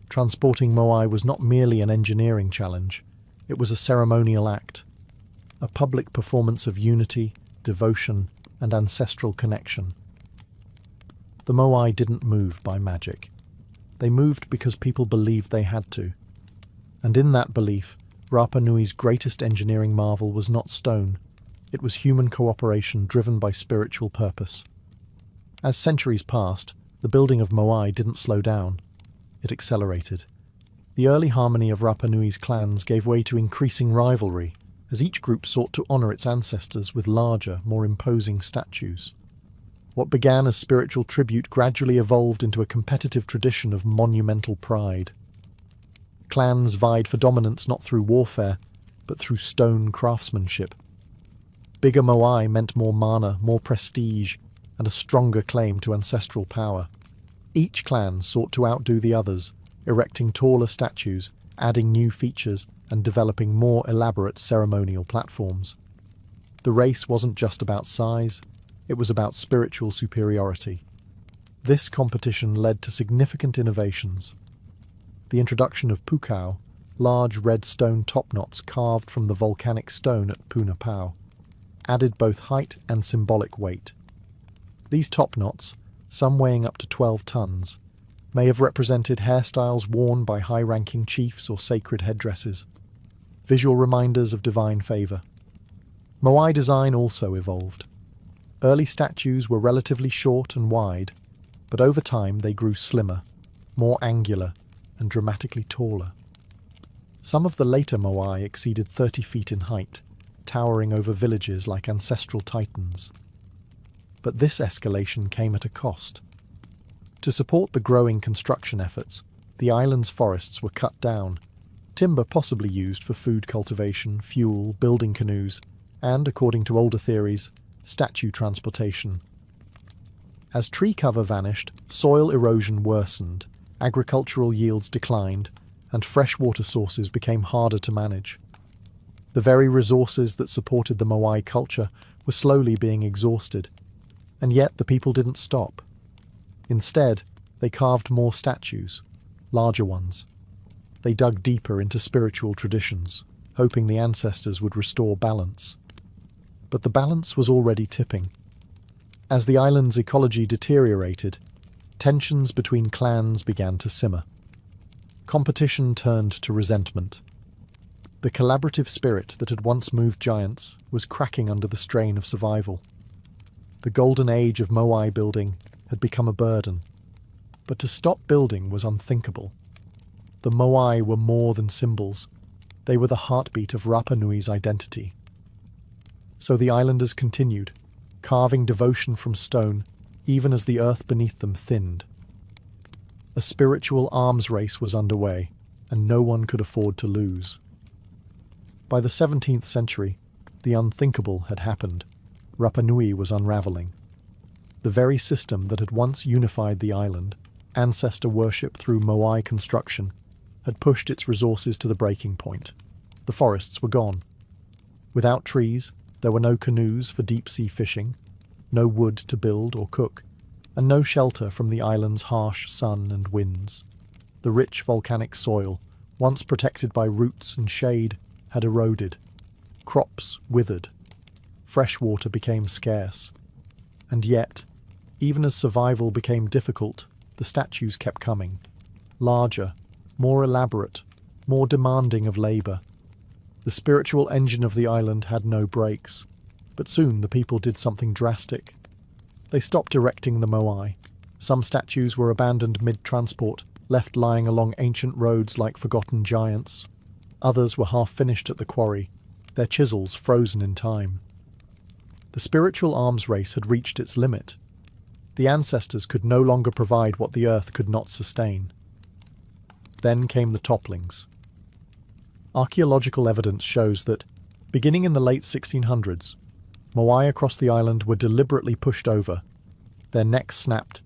Speaker 1: Transporting moai was not merely an engineering challenge, it was a ceremonial act, a public performance of unity, devotion, and ancestral connection. The moai didn't move by magic. They moved because people believed they had to. And in that belief, Rapa Nui's greatest engineering marvel was not stone. It was human cooperation driven by spiritual purpose. As centuries passed, the building of moai didn't slow down. It accelerated. The early harmony of Rapa Nui's clans gave way to increasing rivalry, as each group sought to honour its ancestors with larger, more imposing statues. What began as spiritual tribute gradually evolved into a competitive tradition of monumental pride. Clans vied for dominance not through warfare, but through stone craftsmanship. Bigger moai meant more mana, more prestige, and a stronger claim to ancestral power. Each clan sought to outdo the others, erecting taller statues, adding new features, and developing more elaborate ceremonial platforms. The race wasn't just about size, it was about spiritual superiority. This competition led to significant innovations. The introduction of pukau, large red stone topknots carved from the volcanic stone at Puna Pau, added both height and symbolic weight. These topknots, some weighing up to 12 tons, may have represented hairstyles worn by high-ranking chiefs or sacred headdresses, visual reminders of divine favour. Moai design also evolved. Early statues were relatively short and wide, but over time they grew slimmer, more angular, and dramatically taller. Some of the later moai exceeded 30 feet in height, towering over villages like ancestral titans. But this escalation came at a cost. To support the growing construction efforts, the island's forests were cut down, timber possibly used for food cultivation, fuel, building canoes, and, according to older theories, statue transportation. As tree cover vanished, soil erosion worsened, agricultural yields declined, and freshwater sources became harder to manage. The very resources that supported the Moai culture were slowly being exhausted, and yet the people didn't stop. Instead, they carved more statues, larger ones. They dug deeper into spiritual traditions, hoping the ancestors would restore balance. But the balance was already tipping. As the island's ecology deteriorated, tensions between clans began to simmer. Competition turned to resentment. The collaborative spirit that had once moved giants was cracking under the strain of survival. The golden age of Moai building had become a burden. But to stop building was unthinkable. The Moai were more than symbols. They were the heartbeat of Rapa Nui's identity. So the islanders continued, carving devotion from stone, even as the earth beneath them thinned. A spiritual arms race was underway, and no one could afford to lose. By the 17th century, the unthinkable had happened. Rapa Nui was unraveling. The very system that had once unified the island, ancestor worship through Moai construction, had pushed its resources to the breaking point. The forests were gone. Without trees, there were no canoes for deep-sea fishing, no wood to build or cook, and no shelter from the island's harsh sun and winds. The rich volcanic soil, once protected by roots and shade, had eroded. Crops withered. Fresh water became scarce. And yet, even as survival became difficult, the statues kept coming. Larger, more elaborate, more demanding of labour. The spiritual engine of the island had no brakes. But soon the people did something drastic. They stopped erecting the Moai. Some statues were abandoned mid-transport, left lying along ancient roads like forgotten giants. Others were half-finished at the quarry, their chisels frozen in time. The spiritual arms race had reached its limit. The ancestors could no longer provide what the earth could not sustain. Then came the topplings. Archaeological evidence shows that, beginning in the late 1600s, Moai across the island were deliberately pushed over, their necks snapped,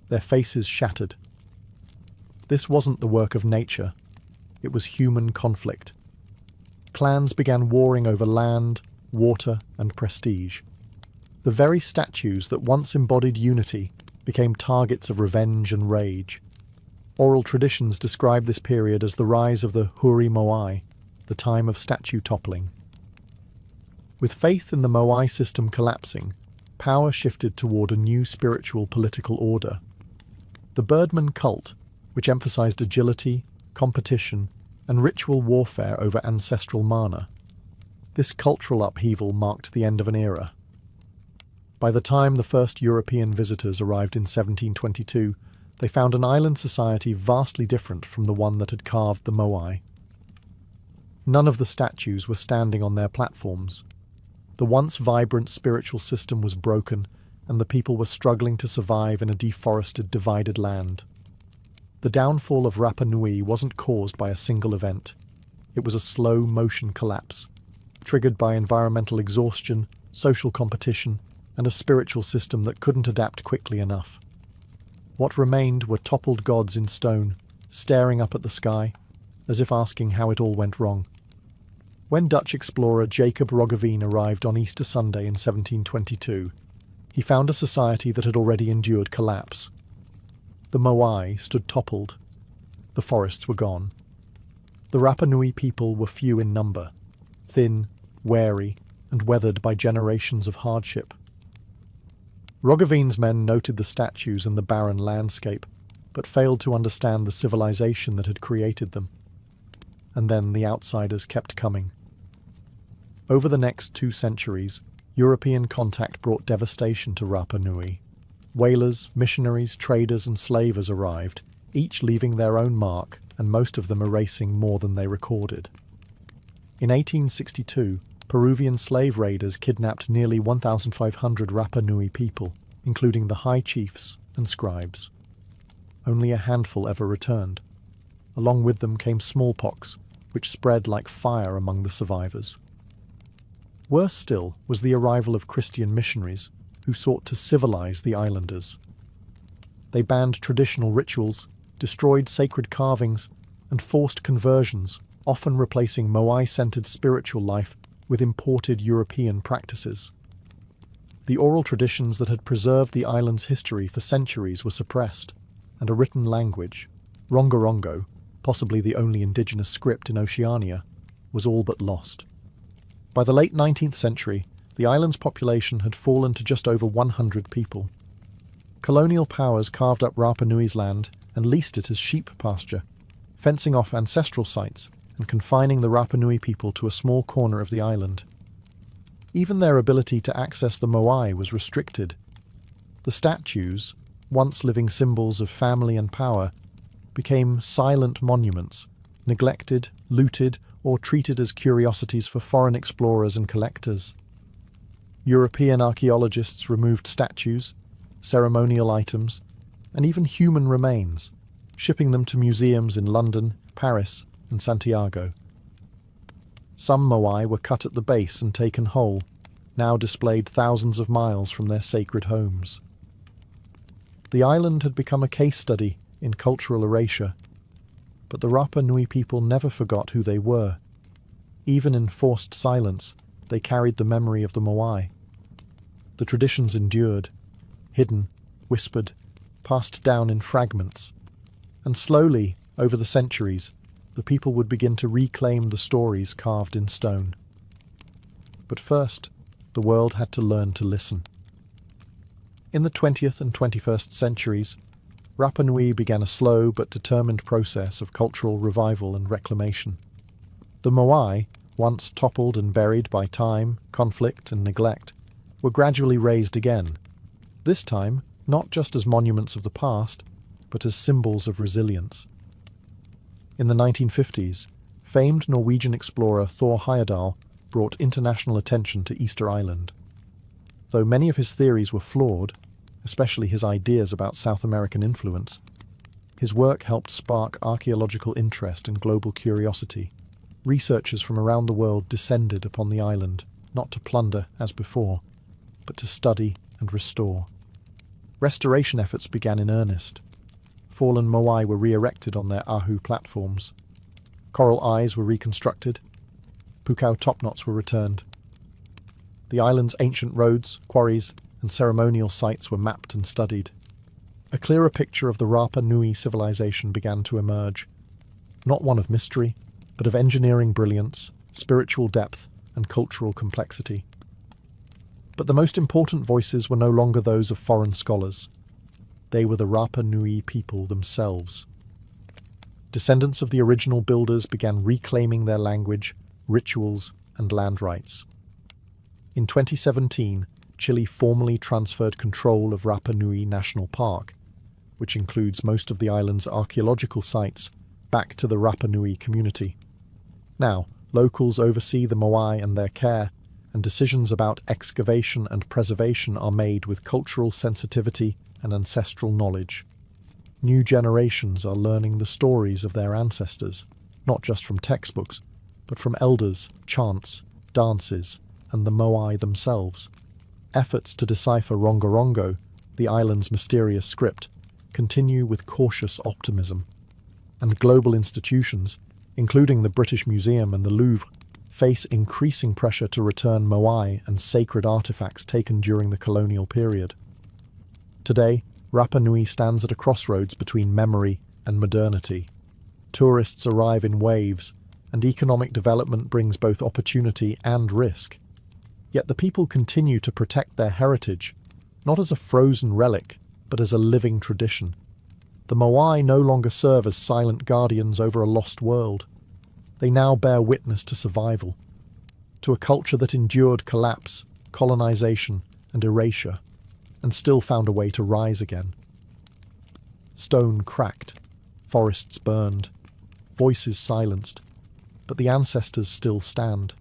Speaker 1: their faces shattered. This wasn't the work of nature, it was human conflict. Clans began warring over land, water, and prestige. The very statues that once embodied unity became targets of revenge and rage. Oral traditions describe this period as the rise of the Huri Moai, the time of statue toppling. With faith in the Moai system collapsing, power shifted toward a new spiritual political order. The Birdman cult, which emphasized agility, competition, and ritual warfare over ancestral mana. This cultural upheaval marked the end of an era. By the time the first European visitors arrived in 1722, they found an island society vastly different from the one that had carved the Moai. None of the statues were standing on their platforms. The once vibrant spiritual system was broken, and the people were struggling to survive in a deforested, divided land. The downfall of Rapa Nui wasn't caused by a single event. It was a slow-motion collapse, triggered by environmental exhaustion, social competition, and a spiritual system that couldn't adapt quickly enough. What remained were toppled gods in stone, staring up at the sky, as if asking how it all went wrong. When Dutch explorer Jacob Roggeveen arrived on Easter Sunday in 1722, he found a society that had already endured collapse. The Moai stood toppled. The forests were gone. The Rapa Nui people were few in number, thin, wary, and weathered by generations of hardship. Roggeveen's men noted the statues and the barren landscape, but failed to understand the civilization that had created them. And then the outsiders kept coming. Over the next 2 centuries, European contact brought devastation to Rapa Nui. Whalers, missionaries, traders, and slavers arrived, each leaving their own mark, and most of them erasing more than they recorded. In 1862, Peruvian slave raiders kidnapped nearly 1,500 Rapa Nui people, including the high chiefs and scribes. only a handful ever returned. Along with them came smallpox, which spread like fire among the survivors. Worse still was the arrival of Christian missionaries who sought to civilize the islanders. They banned traditional rituals, destroyed sacred carvings, and forced conversions, often replacing Moai-centered spiritual life with imported European practices. The oral traditions that had preserved the island's history for centuries were suppressed, and a written language, Rongorongo, possibly the only indigenous script in Oceania, was all but lost. By the late 19th century, the island's population had fallen to just over 100 people. Colonial powers carved up Rapa Nui's land and leased it as sheep pasture, fencing off ancestral sites and confining the Rapa Nui people to a small corner of the island. Even their ability to access the Moai was restricted. The statues, once living symbols of family and power, became silent monuments, neglected, looted, or treated as curiosities for foreign explorers and collectors. European archaeologists removed statues, ceremonial items, and even human remains, shipping them to museums in London, Paris, and Santiago. Some Moai were cut at the base and taken whole, now displayed thousands of miles from their sacred homes. The island had become a case study in cultural erasure, but the Rapa Nui people never forgot who they were. Even in forced silence, they carried the memory of the Moai. The traditions endured, hidden, whispered, passed down in fragments, and slowly, over the centuries, the people would begin to reclaim the stories carved in stone. But first, the world had to learn to listen. In the 20th and 21st centuries, Rapa Nui began a slow but determined process of cultural revival and reclamation. The Moai, once toppled and buried by time, conflict, and neglect, were gradually raised again, this time not just as monuments of the past, but as symbols of resilience. In the 1950s, famed Norwegian explorer Thor Heyerdahl brought international attention to Easter Island. Though many of his theories were flawed, especially his ideas about South American influence, his work helped spark archaeological interest and global curiosity. Researchers from around the world descended upon the island, not to plunder as before, but to study and restore. Restoration efforts began in earnest. Fallen Moai were re-erected on their ahu platforms. Coral eyes were reconstructed. Pukao topknots were returned. The island's ancient roads, quarries, and ceremonial sites were mapped and studied. A clearer picture of the Rapa Nui civilization began to emerge, not one of mystery, but of engineering brilliance, spiritual depth, and cultural complexity. But the most important voices were no longer those of foreign scholars. They were the Rapa Nui people themselves. Descendants of the original builders began reclaiming their language, rituals, and land rights. In 2017, Chile formally transferred control of Rapa Nui National Park, which includes most of the island's archaeological sites, back to the Rapa Nui community. Now, locals oversee the Moai and their care, and decisions about excavation and preservation are made with cultural sensitivity and ancestral knowledge. New generations are learning the stories of their ancestors, not just from textbooks, but from elders, chants, dances, and the Moai themselves. Efforts to decipher Rongorongo, the island's mysterious script, continue with cautious optimism. And global institutions, including the British Museum and the Louvre, face increasing pressure to return Moai and sacred artifacts taken during the colonial period. Today, Rapa Nui stands at a crossroads between memory and modernity. Tourists arrive in waves, and economic development brings both opportunity and risk. Yet the people continue to protect their heritage, not as a frozen relic, but as a living tradition. The Moai no longer serve as silent guardians over a lost world. They now bear witness to survival, to a culture that endured collapse, colonization, and erasure, and still found a way to rise again. Stone cracked, forests burned, voices silenced, but the ancestors still stand.